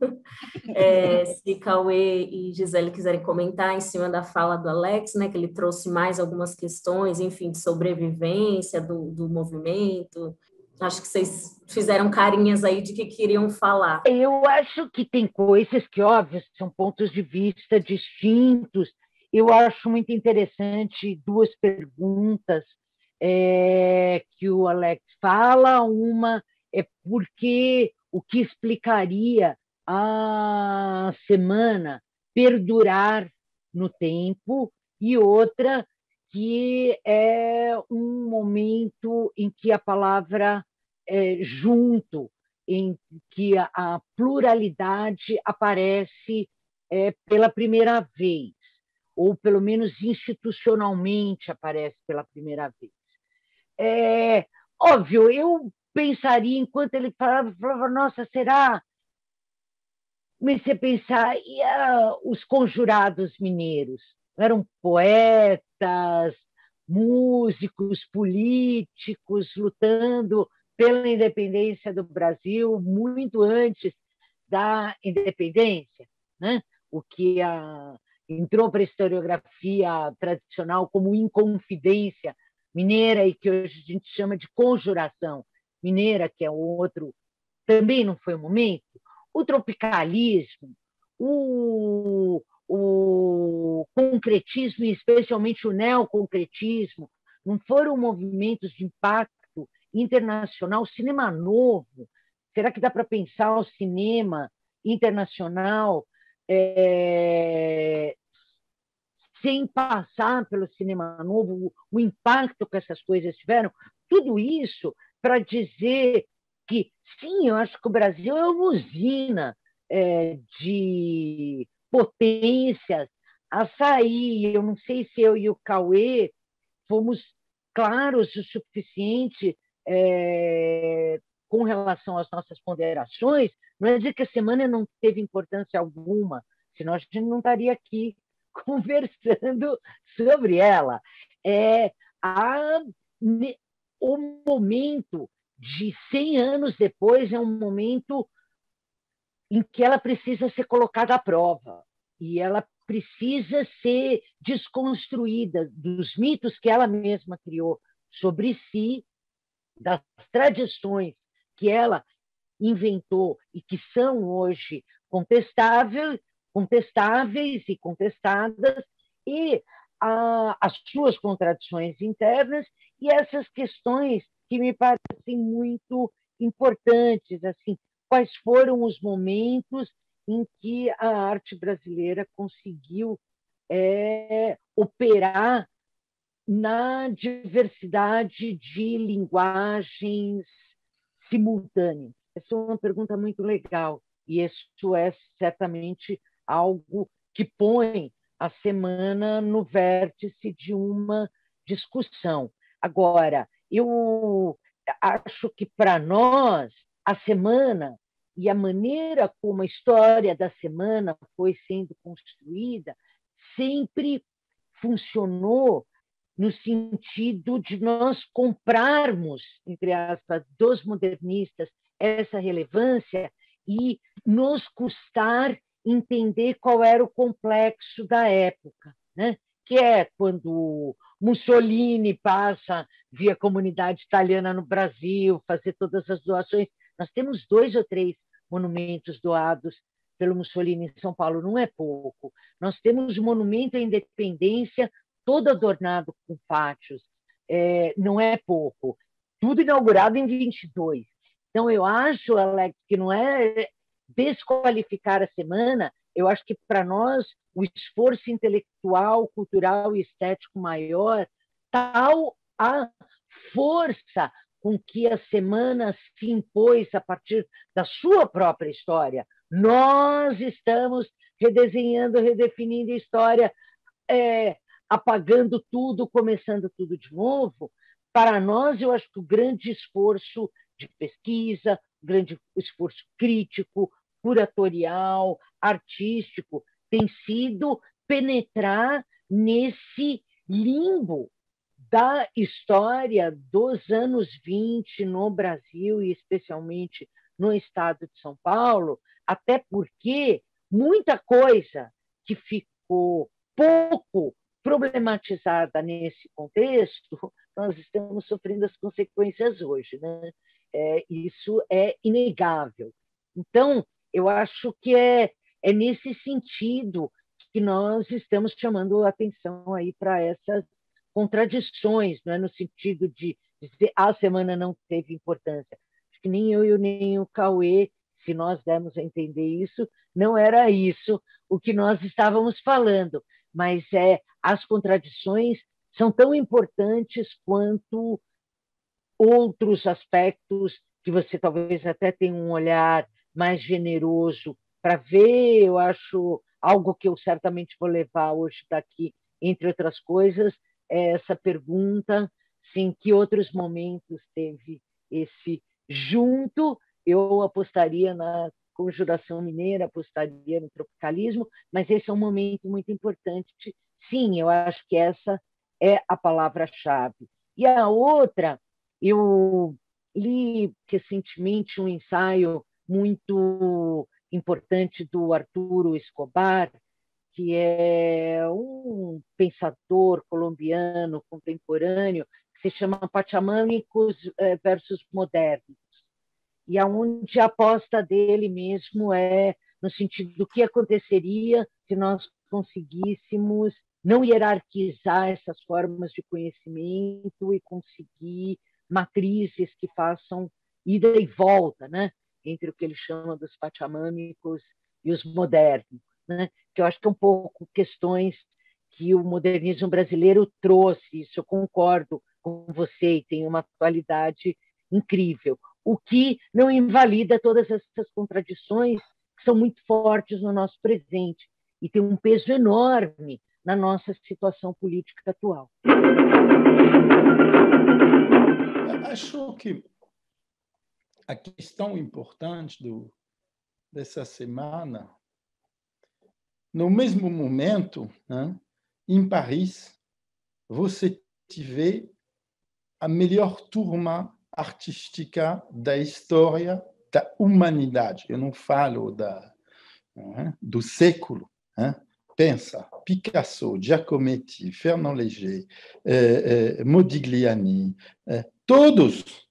Se Cauê e Gisele quiserem comentar em cima da fala do Alex, né, que ele trouxe mais algumas questões, enfim, de sobrevivência do movimento. Acho que vocês fizeram carinhas aí de que queriam falar. Eu acho que tem coisas que, óbvio, são pontos de vista distintos. Eu acho muito interessante duas perguntas que o Alex fala. Uma é porque o que explicaria a semana perdurar no tempo, e outra que é um momento em que a palavra junto, em que a pluralidade aparece pela primeira vez, ou pelo menos institucionalmente aparece pela primeira vez. Óbvio, eu pensaria, enquanto ele falava, nossa, será? Comecei a pensar, e os conjurados mineiros? Eram poetas, músicos, políticos, lutando pela independência do Brasil, muito antes da independência, né? O que entrou para a historiografia tradicional como inconfidência mineira e que hoje a gente chama de conjuração mineira, que é outro, também não foi o momento. O tropicalismo, o concretismo, e especialmente o neoconcretismo, não foram movimentos de impacto internacional. Cinema novo, será que dá para pensar o cinema internacional sem passar pelo cinema novo, o impacto que essas coisas tiveram? Tudo isso para dizer que, sim, eu acho que o Brasil é uma usina de potências a sair. Eu não sei se eu e o Cauê fomos claros o suficiente com relação às nossas ponderações. Não é dizer que a semana não teve importância alguma, senão a gente não estaria aqui conversando sobre ela. O momento de 100 anos depois é um momento em que ela precisa ser colocada à prova, e ela precisa ser desconstruída dos mitos que ela mesma criou sobre si, das tradições que ela inventou e que são hoje contestáveis e contestadas, e as suas contradições internas, e essas questões que me parecem muito importantes, assim, quais foram os momentos em que a arte brasileira conseguiu operar na diversidade de linguagens simultâneas. Essa é uma pergunta muito legal, e isso é certamente algo que põe a semana no vértice de uma discussão. Agora, eu acho que, para nós, a semana e a maneira como a história da semana foi sendo construída sempre funcionou no sentido de nós comprarmos, entre aspas, dos modernistas, essa relevância e nos custar entender qual era o complexo da época, né? Que é quando Mussolini passa via comunidade italiana no Brasil, fazer todas as doações. Nós temos 2 ou 3 monumentos doados pelo Mussolini em São Paulo, não é pouco. Nós temos o monumento à independência todo adornado com pátios, não é pouco. Tudo inaugurado em 22. Então, eu acho, Alex, que não é desqualificar a semana, eu acho que, para nós, o esforço intelectual, cultural e estético maior, tal a força com que a semana se impôs a partir da sua própria história. Nós estamos redesenhando, redefinindo a história, apagando tudo, começando tudo de novo. Para nós, eu acho que o grande esforço de pesquisa, o grande esforço crítico, curatorial, artístico, tem sido penetrar nesse limbo da história dos anos 20 no Brasil e especialmente no estado de São Paulo, até porque muita coisa que ficou pouco problematizada nesse contexto, nós estamos sofrendo as consequências hoje, né? Isso é inegável. Então, eu acho que é nesse sentido que nós estamos chamando a atenção aí para essas contradições, não é no sentido de dizer a semana não teve importância. Acho que nem eu nem o Cauê, se nós demos a entender isso, não era isso o que nós estávamos falando, mas as contradições são tão importantes quanto outros aspectos que você talvez até tenha um olhar mais generoso para ver. Eu acho algo que eu certamente vou levar hoje daqui, entre outras coisas, é essa pergunta, se em que outros momentos teve esse junto. Eu apostaria na conjuração mineira, apostaria no tropicalismo, mas esse é um momento muito importante. Sim, eu acho que essa é a palavra-chave. E a outra, eu li recentemente um ensaio muito importante do Arturo Escobar, que é um pensador colombiano contemporâneo, que se chama Pachamâmicos versus Modernos, e aonde a aposta dele mesmo é no sentido do que aconteceria se nós conseguíssemos não hierarquizar essas formas de conhecimento e conseguir matrizes que façam ida e volta, né, entre o que ele chama dos pachamâmicos e os modernos, né, que eu acho que é um pouco questões que o modernismo brasileiro trouxe. Isso eu concordo com você e tem uma atualidade incrível, o que não invalida todas essas contradições que são muito fortes no nosso presente e tem um peso enorme na nossa situação política atual. Acho que a questão importante dessa semana, no mesmo momento, né, em Paris, você teve a melhor turma artística da história da humanidade. Eu não falo do século. Pensa, Picasso, Giacometti, Fernand Léger, Modigliani, todos.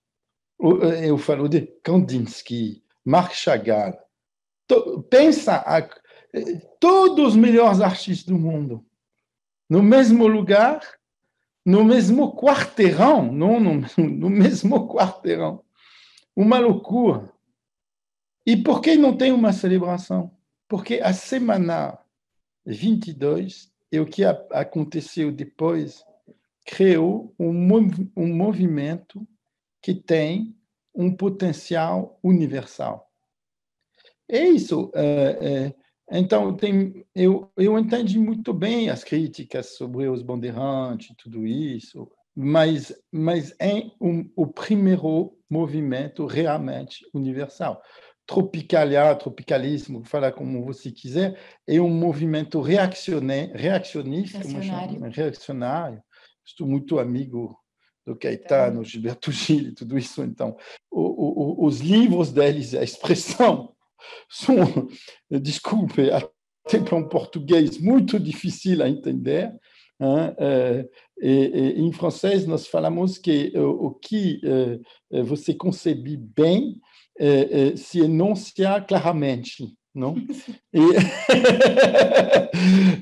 Eu falo de Kandinsky, Marc Chagall. Pensa, todos os melhores artistas do mundo, no mesmo lugar, no mesmo quarteirão, não no mesmo quarteirão. Uma loucura. E por que não tem uma celebração? Porque a semana 22, e o que aconteceu depois, criou um movimento que tem um potencial universal. E isso Então, eu entendi muito bem as críticas sobre os bandeirantes e tudo isso, mas é o primeiro movimento realmente universal. Tropicalismo, fala como você quiser, é um movimento reacionista, reacionário. Estou muito amigo do Caetano, Gilberto Gil e tudo isso. Então, os livros deles, a expressão, são, desculpe, até para um português muito difícil a entender. Em francês, nós falamos que o que você concebe bem se enuncia claramente. Não?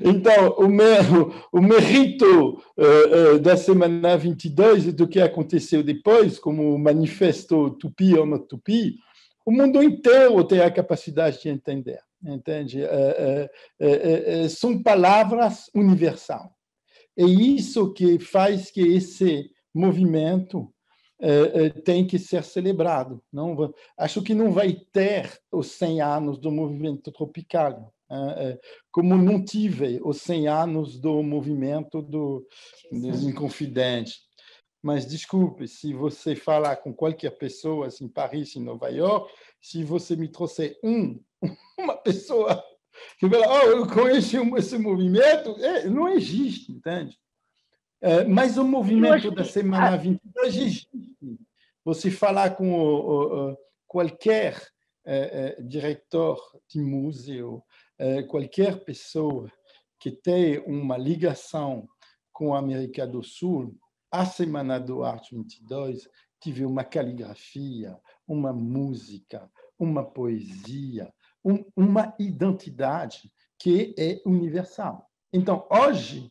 Então, o mérito da semana 22 do que aconteceu depois, como o manifesto Tupi ou não Tupi, o mundo inteiro tem a capacidade de entender, entende? São palavras universais. É isso que faz que esse movimento tem que ser celebrado. Não? Acho que não vai ter os 100 anos do movimento tropical, como não tive os 100 anos do movimento dos Inconfidentes. Mas, desculpe, se você falar com qualquer pessoa em Paris, em Nova York, se você me trouxer uma pessoa que fala, eu conheço esse movimento, não existe, entende? Mas o movimento da semana 22 existe. Você falar com qualquer diretor de museu, qualquer pessoa que tem uma ligação com a América do Sul, a Semana do Arte 22 tive uma caligrafia, uma música, uma poesia, uma identidade que é universal. Então, hoje,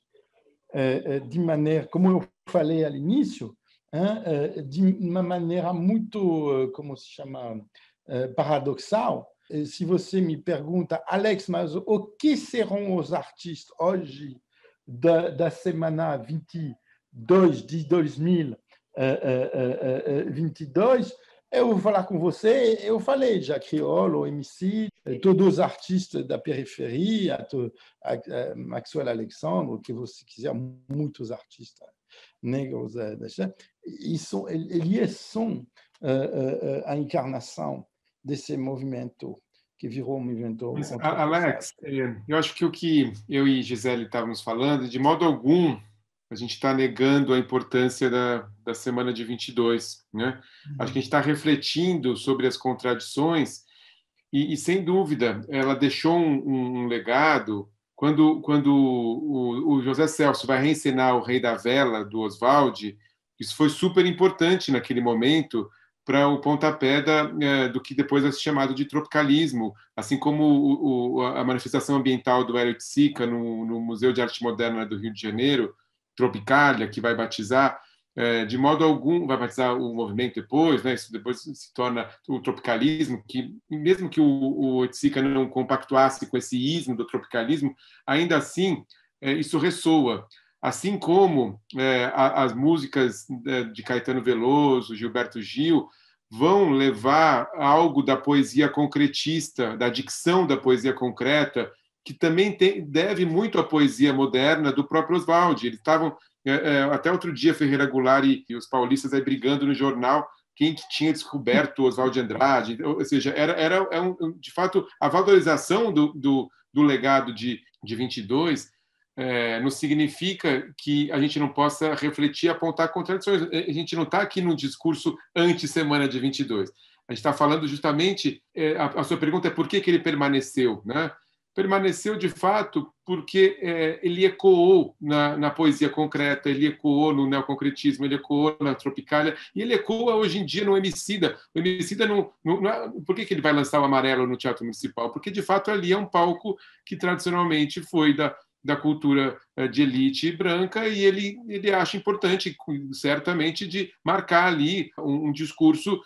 de maneira, como eu falei ao início, de uma maneira muito, como se chama, paradoxal, se você me pergunta, Alex, mas o que serão os artistas hoje da semana 22 de 2022, eu vou falar com você, eu falei já, Criolo, MC, todos os artistas da periferia, Maxwell Alexandre, o que você quiser, muitos artistas negros, eles são a encarnação desse movimento que virou um movimento... Mas, Alex, eu acho que o que eu e Gisele estávamos falando, de modo algum, a gente está negando a importância da semana de 22, né? Acho que a gente está refletindo sobre as contradições e, sem dúvida, ela deixou um legado. Quando o José Celso vai reencenar O Rei da Vela, do Oswald, isso foi super importante naquele momento para o pontapé do que depois é chamado de tropicalismo, assim como a manifestação ambiental do Hélio Sica no Museu de Arte Moderna do Rio de Janeiro, Tropicália, que vai batizar, de modo algum, vai batizar o movimento depois, né? Isso depois se torna o tropicalismo, que mesmo que o Oiticica não compactuasse com esse ismo do tropicalismo, ainda assim isso ressoa. Assim como as músicas de Caetano Veloso, Gilberto Gil, vão levar algo da poesia concretista, da dicção da poesia concreta, que também deve muito à poesia moderna do próprio Oswald. Eles estavam, até outro dia, Ferreira Goulart e os paulistas aí brigando no jornal quem que tinha descoberto Oswald de Andrade. Ou seja, era de fato, a valorização do legado de 22 não significa que a gente não possa refletir e apontar contradições. A gente não está aqui num discurso anti-semana de 22. A gente está falando justamente... A sua pergunta é por que ele permaneceu, né? Permaneceu, de fato, porque ele ecoou na poesia concreta, ele ecoou no neoconcretismo, ele ecoou na Tropicália, e ele ecoa hoje em dia no Emicida. O Emicida não por que ele vai lançar o Amarelo no Teatro Municipal? Porque, de fato, ali é um palco que tradicionalmente foi da cultura de elite branca, e ele acha importante, certamente, de marcar ali um discurso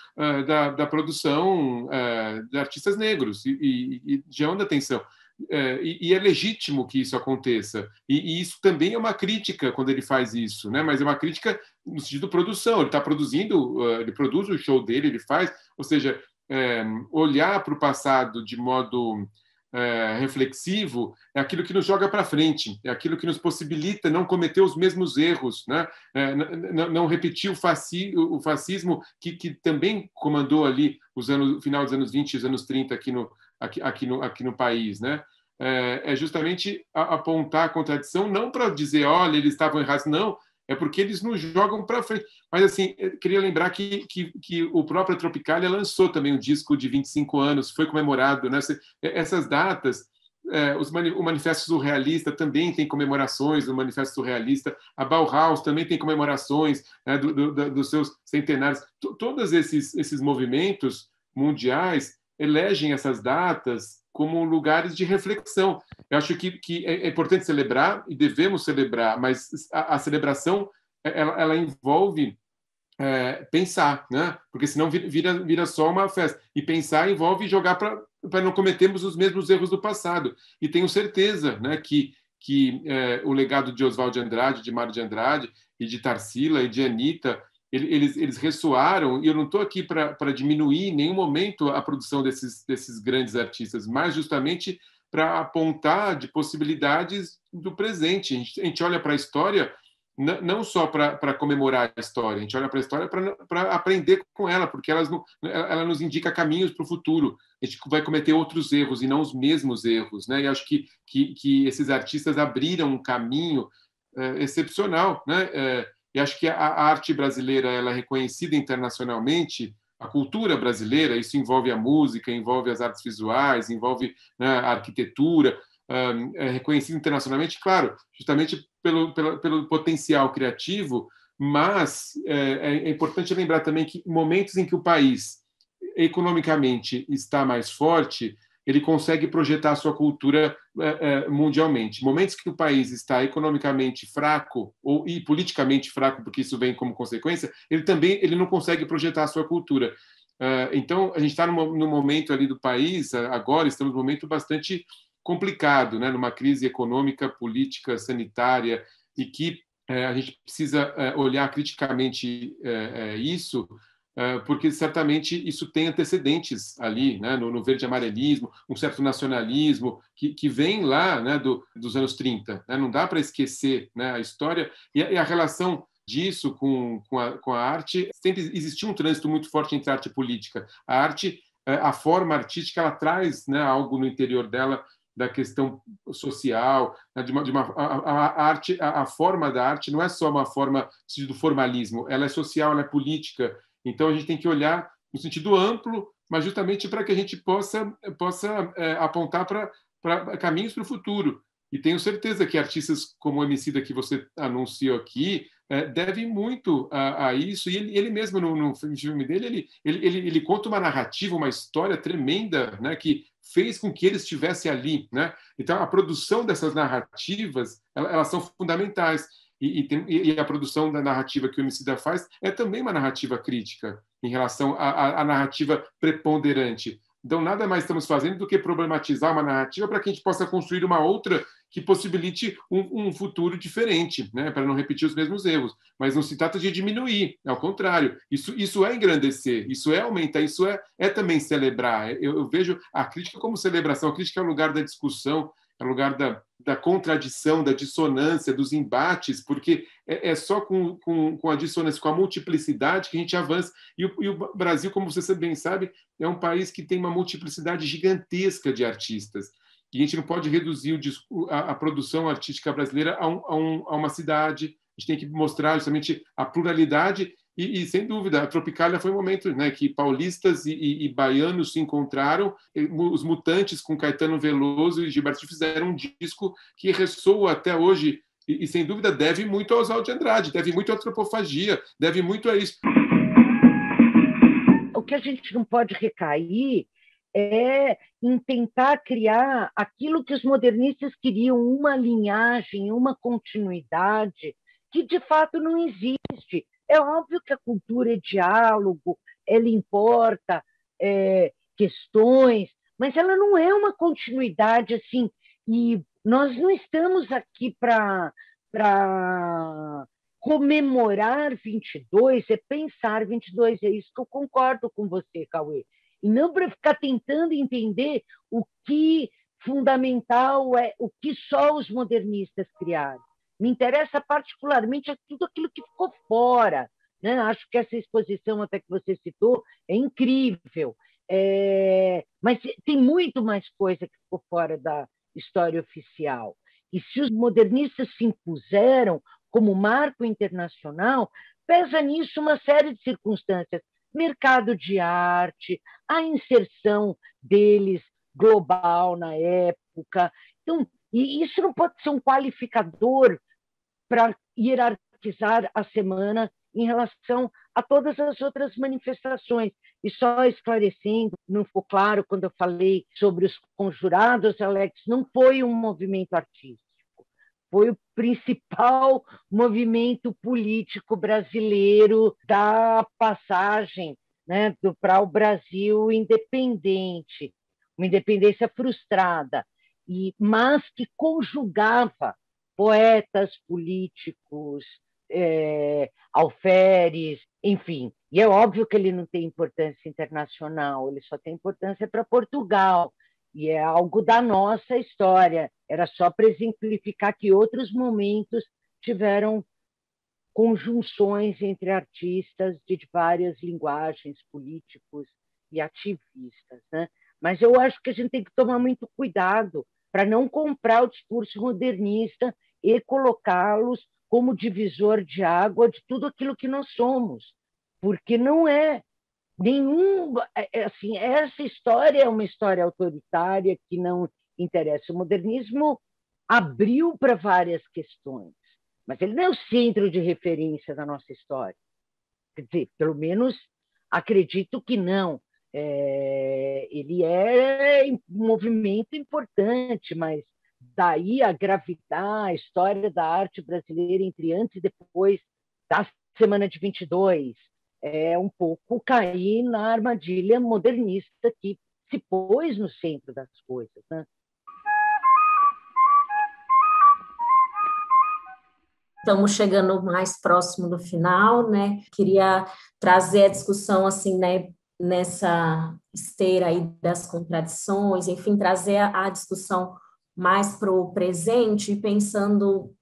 da produção de artistas negros, e chamando a atenção. E é legítimo que isso aconteça. E isso também é uma crítica quando ele faz isso, né? Mas é uma crítica no sentido de produção. Ele está produzindo, ele produz o show dele, ele faz, ou seja, olhar para o passado de modo reflexivo é aquilo que nos joga para frente, é aquilo que nos possibilita não cometer os mesmos erros, né? Não repetir o fascismo que também comandou ali o final dos anos 20 e os anos 30 aqui no país, né? É justamente apontar a contradição, não para dizer, olha, eles estavam errados, não, é porque eles nos jogam para frente. Mas, assim, eu queria lembrar que o próprio Tropicália lançou também um disco de 25 anos, foi comemorado, né? Essas datas, o Manifesto Surrealista também tem comemorações, o Manifesto Surrealista, a Bauhaus também tem comemorações, né, dos seus centenários. Todos esses movimentos mundiais elegem essas datas como lugares de reflexão. Eu acho que é importante celebrar e devemos celebrar, mas a celebração ela envolve pensar, né? Porque senão vira só uma festa. E pensar envolve jogar para não cometermos os mesmos erros do passado. E tenho certeza, né, que o legado de Oswald de Andrade, de Mário de Andrade, e de Tarsila e de Anitta, eles ressoaram, e eu não estou aqui para diminuir em nenhum momento a produção desses grandes artistas, mas justamente para apontar de possibilidades do presente. A gente olha para a história não só para comemorar a história, a gente olha para a história para aprender com ela, porque ela nos indica caminhos para o futuro. A gente vai cometer outros erros e não os mesmos erros, né? E acho que esses artistas abriram um caminho excepcional, né? E acho que a arte brasileira ela é reconhecida internacionalmente, a cultura brasileira, isso envolve a música, envolve as artes visuais, envolve, né, a arquitetura, é reconhecido internacionalmente, claro, justamente pelo potencial criativo, mas é importante lembrar também que momentos em que o país economicamente está mais forte, ele consegue projetar a sua cultura mundialmente. Momentos que o país está economicamente fraco e politicamente fraco, porque isso vem como consequência, ele não consegue projetar a sua cultura. Então, a gente está no momento ali do país, agora estamos num momento bastante complicado, né? Numa crise econômica, política, sanitária, e que a gente precisa olhar criticamente isso, porque certamente isso tem antecedentes ali, né, no verde-amarelismo, um certo nacionalismo que vem lá, né, dos anos 30. Né, não dá para esquecer, né, a história e a relação disso com a arte. Sempre existiu um trânsito muito forte entre arte e política. A arte, a forma artística, ela traz, né, algo no interior dela da questão social, né, a forma da arte não é só uma forma do formalismo, ela é social, ela é política. Então, a gente tem que olhar no sentido amplo, mas justamente para que a gente possa apontar para caminhos para o futuro. E tenho certeza que artistas como o Emicida, que você anunciou aqui, devem muito a isso. E ele mesmo, no filme dele, ele conta uma narrativa, uma história tremenda, né, que fez com que ele estivesse ali. Né? Então, a produção dessas narrativas, elas são fundamentais. E a produção da narrativa que o Emicida faz é também uma narrativa crítica em relação à narrativa preponderante. Então, nada mais estamos fazendo do que problematizar uma narrativa para que a gente possa construir uma outra que possibilite um futuro diferente, né? Para não repetir os mesmos erros. Mas não se trata de diminuir, ao contrário. Isso é engrandecer, isso é aumentar, isso é também celebrar. Eu vejo a crítica como celebração. A crítica é o lugar da discussão, é o lugar da contradição, da dissonância, dos embates, porque é só com a dissonância, com a multiplicidade que a gente avança. E o Brasil, como você bem sabe, é um país que tem uma multiplicidade gigantesca de artistas. E a gente não pode reduzir a produção artística brasileira a uma cidade. A gente tem que mostrar justamente a pluralidade e sem dúvida, a Tropicália foi um momento, né, que paulistas e baianos se encontraram, os Mutantes com Caetano Veloso e Gilberto fizeram um disco que ressoa até hoje e sem dúvida deve muito ao Oswald de Andrade, deve muito à antropofagia, deve muito a isso. O que a gente não pode recair é em tentar criar aquilo que os modernistas queriam, uma linhagem, uma continuidade, que de fato não existe. É óbvio que a cultura é diálogo, ela importa questões, mas ela não é uma continuidade assim. E nós não estamos aqui para comemorar 22, é pensar 22, é isso que eu concordo com você, Cauê. E não para ficar tentando entender o que fundamental é o que só os modernistas criaram. Me interessa particularmente tudo aquilo que ficou fora, né? Acho que essa exposição até que você citou é incrível, mas tem muito mais coisa que ficou fora da história oficial. E se os modernistas se impuseram como marco internacional, pesa nisso uma série de circunstâncias. Mercado de arte, a inserção deles global na época. Então, e isso não pode ser um qualificador para hierarquizar a semana em relação a todas as outras manifestações. E só esclarecendo, não ficou claro quando eu falei sobre os conjurados, Alex, não foi um movimento artístico, foi o principal movimento político brasileiro da passagem, né, para o Brasil independente, uma independência frustrada, mas que conjugava poetas, políticos, alferes, enfim. E é óbvio que ele não tem importância internacional, ele só tem importância para Portugal, e é algo da nossa história. Era só para exemplificar que outros momentos tiveram conjunções entre artistas de várias linguagens, políticos e ativistas, né? Mas eu acho que a gente tem que tomar muito cuidado para não comprar o discurso modernista e colocá-los como divisor de água de tudo aquilo que nós somos, porque não é nenhum... Assim, essa história é uma história autoritária que não interessa. O modernismo abriu para várias questões, mas ele não é o centro de referência da nossa história. Quer dizer, pelo menos acredito que não. Ele é um movimento importante, mas daí a gravidar a história da arte brasileira entre antes e depois da Semana de 22 é um pouco cair na armadilha modernista que se pôs no centro das coisas, né? Estamos chegando mais próximo do final, né? Queria trazer a discussão assim, né, nessa esteira aí das contradições, enfim, trazer a discussão mais para o presente, pensando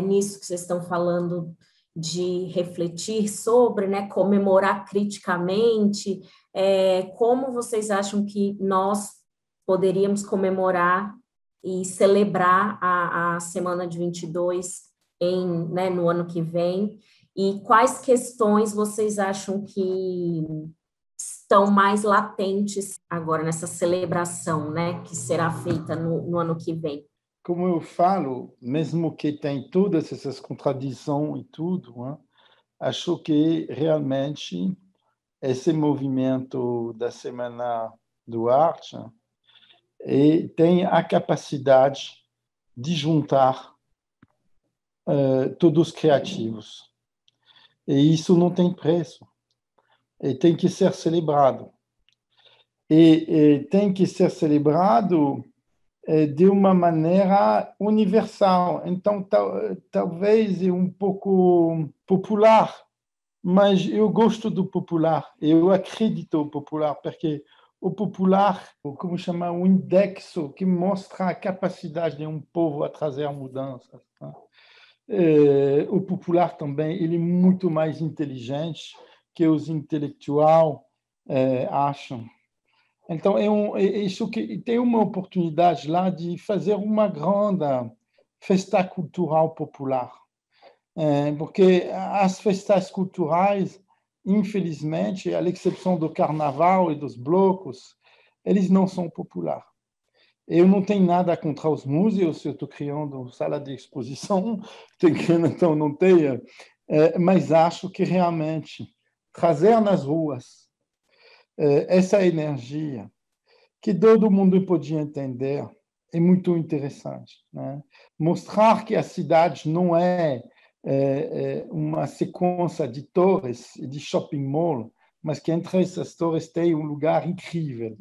nisso que vocês estão falando, de refletir sobre, né, comemorar criticamente, como vocês acham que nós poderíamos comemorar e celebrar a Semana de 22 né, no ano que vem, e quais questões vocês acham que estão mais latentes agora nessa celebração, né, que será feita no ano que vem? Como eu falo, mesmo que tem todas essas contradições e tudo, né, acho que realmente esse movimento da Semana do Arte tem a capacidade de juntar todos os criativos. E isso não tem preço. E tem que ser celebrado. E tem que ser celebrado de uma maneira universal. Então, talvez é um pouco popular, mas eu gosto do popular. Eu acredito no popular, porque o popular, como chama, um indexo que mostra a capacidade de um povo a trazer mudanças. Tá? O popular também ele é muito mais inteligente que os intelectuais acham. Então, isso que tem uma oportunidade lá de fazer uma grande festa cultural popular. Porque as festas culturais, infelizmente, à exceção do carnaval e dos blocos, eles não são populares. Eu não tenho nada contra os museus, eu estou criando sala de exposição, então não tenho, mas acho que realmente trazer nas ruas essa energia que todo mundo podia entender é muito interessante, né? Mostrar que a cidade não é uma sequência de torres e de shopping mall, mas que entre essas torres tem um lugar incrível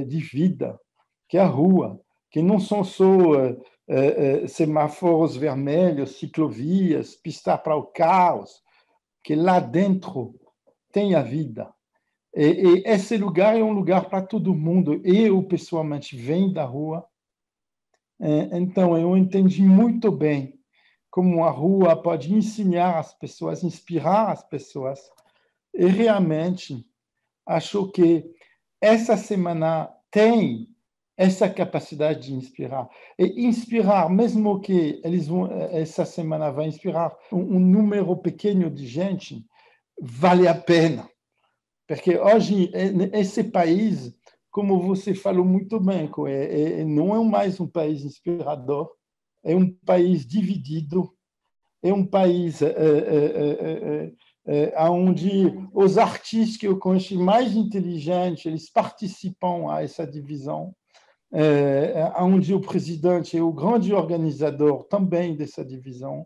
de vida, que é a rua, que não são só semáforos vermelhos, ciclovias, pista para o caos, que lá dentro tem a vida. E esse lugar é um lugar para todo mundo. Eu, pessoalmente, venho da rua, então eu entendi muito bem como a rua pode ensinar as pessoas, inspirar as pessoas. E realmente acho que essa semana tem essa capacidade de inspirar. E inspirar, mesmo que essa semana vai inspirar um número pequeno de gente, vale a pena. Porque hoje, esse país, como você falou muito bem, não é mais um país inspirador, é um país dividido, é um país onde os artistas que eu conheci mais inteligentes, eles participam a essa divisão, onde o presidente é o grande organizador também dessa divisão.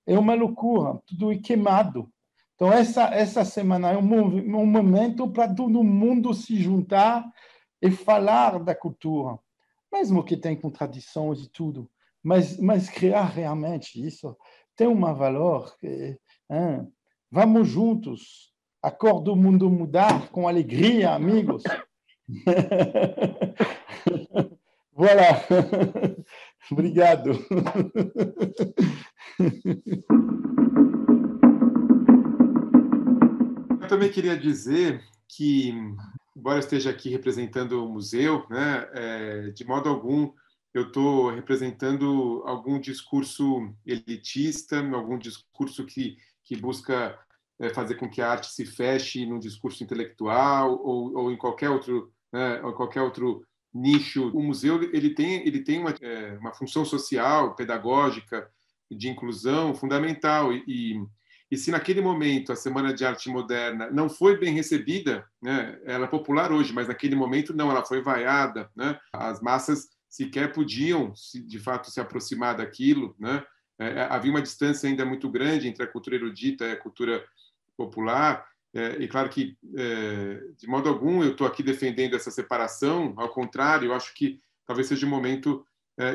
É uma loucura, tudo é queimado. Então, essa semana é um momento para todo mundo se juntar e falar da cultura, mesmo que tenha contradições e tudo, mas criar realmente isso tem um valor. Vamos juntos, acorda o mundo mudar com alegria, amigos. Voilà. Obrigado. Eu também queria dizer que, embora eu esteja aqui representando o museu, né, de modo algum eu estou representando algum discurso elitista, algum discurso que busca fazer com que a arte se feche num discurso intelectual ou em qualquer outro, né, ou qualquer outro nicho. O museu ele tem uma função social, pedagógica, de inclusão fundamental e se naquele momento a Semana de Arte Moderna não foi bem recebida, né, ela é popular hoje, mas naquele momento não, ela foi vaiada, né, as massas sequer podiam, de fato, se aproximar daquilo, né? Havia uma distância ainda muito grande entre a cultura erudita e a cultura popular, e claro que, de modo algum, eu estou aqui defendendo essa separação, ao contrário, eu acho que talvez seja o momento,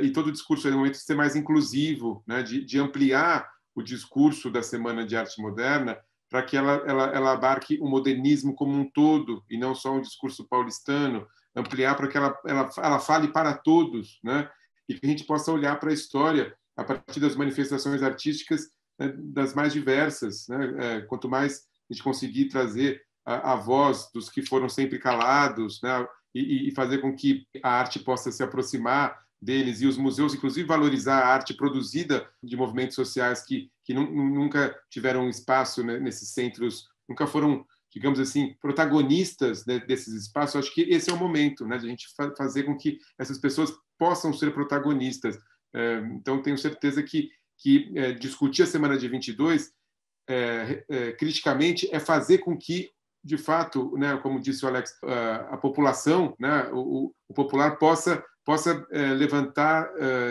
e todo discurso é o momento de ser mais inclusivo, né? de ampliar o discurso da Semana de Arte Moderna para que ela abarque o modernismo como um todo, e não só um discurso paulistano, ampliar para que ela fale para todos, né? E que a gente possa olhar para a história a partir das manifestações artísticas, né, das mais diversas, né? Quanto mais a gente conseguir trazer a voz dos que foram sempre calados, né? E fazer com que a arte possa se aproximar deles, e os museus, inclusive, valorizar a arte produzida de movimentos sociais que nunca tiveram espaço, né, nesses centros, nunca foram, digamos assim, protagonistas, né, desses espaços. Acho que esse é o momento, né, de a gente fazer com que essas pessoas possam ser protagonistas. Então, tenho certeza que discutir a Semana de 22 criticamente é fazer com que, de fato, né, como disse o Alex, a população, né, o popular possa levantar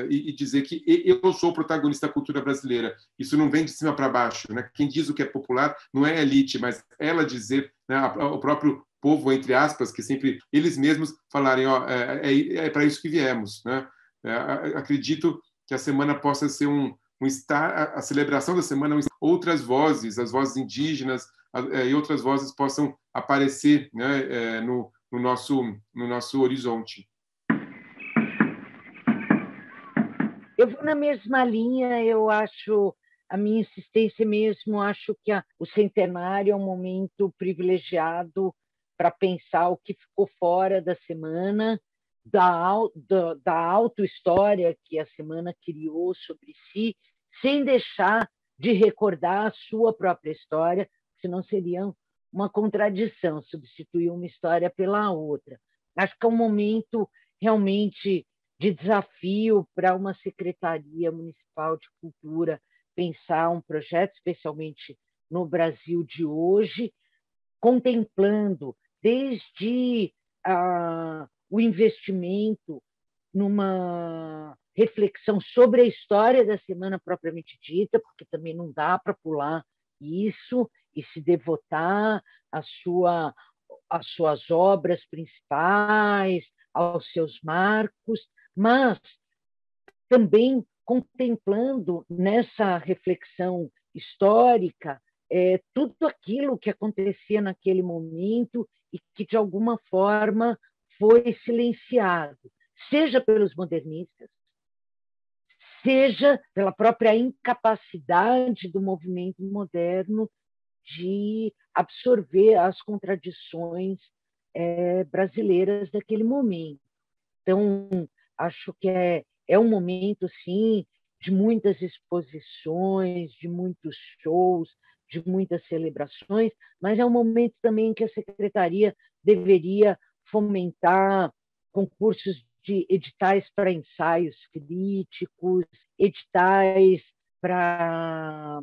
e dizer que eu sou o protagonista da cultura brasileira. Isso não vem de cima para baixo, né? Quem diz o que é popular não é a elite, mas ela dizer, né, o próprio povo, entre aspas, que sempre eles mesmos falarem, é para isso que viemos, né? Acredito que a semana possa ser a celebração da semana, outras vozes, as vozes indígenas e outras vozes possam aparecer, né, no nosso horizonte. Eu vou na mesma linha, eu acho, a minha insistência mesmo, acho que o centenário é um momento privilegiado para pensar o que ficou fora da semana, da auto-história que a semana criou sobre si, sem deixar de recordar a sua própria história, senão seria uma contradição, substituir uma história pela outra. Acho que é um momento realmente de desafio para uma Secretaria Municipal de Cultura pensar um projeto, especialmente no Brasil de hoje, contemplando desde o investimento numa reflexão sobre a história da semana propriamente dita, porque também não dá para pular isso e se devotar às suas obras principais, aos seus marcos, mas também contemplando nessa reflexão histórica tudo aquilo que acontecia naquele momento e que, de alguma forma, foi silenciado, seja pelos modernistas, seja pela própria incapacidade do movimento moderno de absorver as contradições brasileiras daquele momento. Então, acho que é um momento, sim, de muitas exposições, de muitos shows, de muitas celebrações, mas é um momento também que a Secretaria deveria fomentar concursos de editais para ensaios críticos, editais para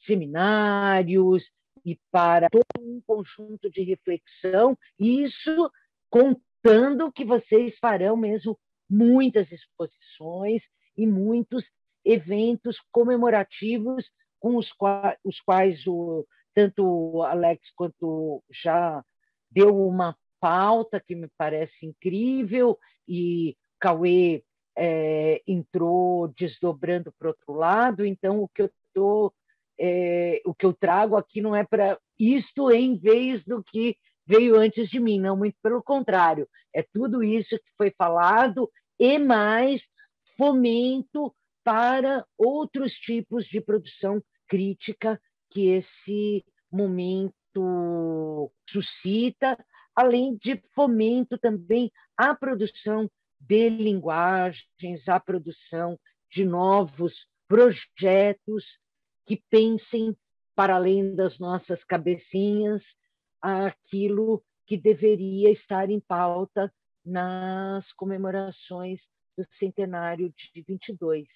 seminários e para todo um conjunto de reflexão, isso contando que vocês farão mesmo muitas exposições e muitos eventos comemorativos com os quais tanto o Alex quanto já deu uma pauta que me parece incrível, e Cauê entrou desdobrando para o outro lado. Então, o que eu trago aqui não é para isto em vez do que veio antes de mim, não, muito pelo contrário, é tudo isso que foi falado e mais fomento para outros tipos de produção crítica que esse momento suscita, além de fomento também à produção de linguagens, à produção de novos projetos que pensem, para além das nossas cabecinhas, aquilo que deveria estar em pauta nas comemorações do centenário de 22.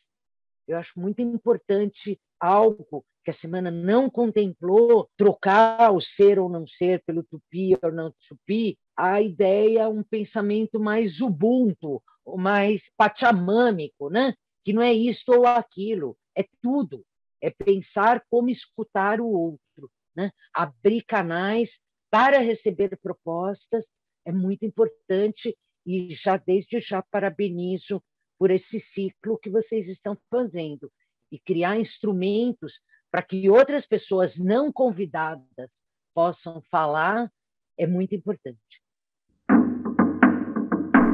Eu acho muito importante algo que a semana não contemplou, trocar o ser ou não ser pelo tupi ou não tupi, a ideia, um pensamento mais ubuntu, mais pachamâmico, né? Que não é isto ou aquilo, é tudo. É pensar como escutar o outro, né? Abrir canais para receber propostas é muito importante, e desde já parabenizo por esse ciclo que vocês estão fazendo, e criar instrumentos para que outras pessoas não convidadas possam falar é muito importante.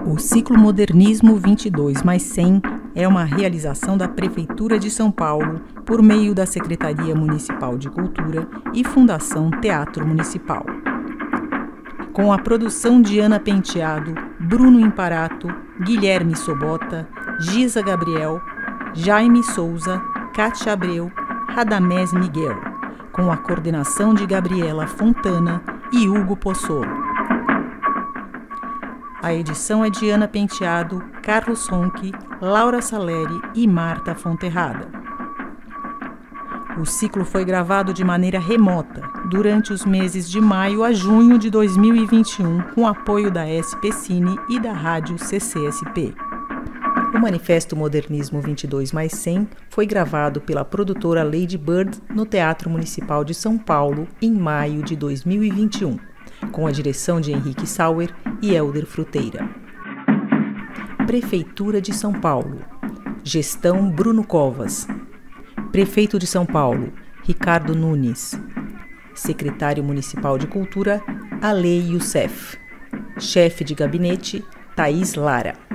O Ciclo Modernismo 22+100 é uma realização da Prefeitura de São Paulo por meio da Secretaria Municipal de Cultura e Fundação Teatro Municipal. Com a produção de Ana Penteado, Bruno Imparato, Guilherme Sobota, Giza Gabriel, Jaime Souza, Kátia Abreu, Radamés Miguel, com a coordenação de Gabriela Fontana e Hugo Possolo. A edição é de Ana Penteado, Carlos Ronque, Laura Saleri e Marta Fonterrada. O ciclo foi gravado de maneira remota, durante os meses de maio a junho de 2021, com apoio da SPCine e da Rádio CCSP. O Manifesto Modernismo 22+100 foi gravado pela produtora Lady Bird no Teatro Municipal de São Paulo em maio de 2021, com a direção de Henrique Sauer e Helder Fruteira. Prefeitura de São Paulo. Gestão Bruno Covas. Prefeito de São Paulo, Ricardo Nunes. Secretário Municipal de Cultura, Ale Youssef. Chefe de Gabinete, Thaís Lara.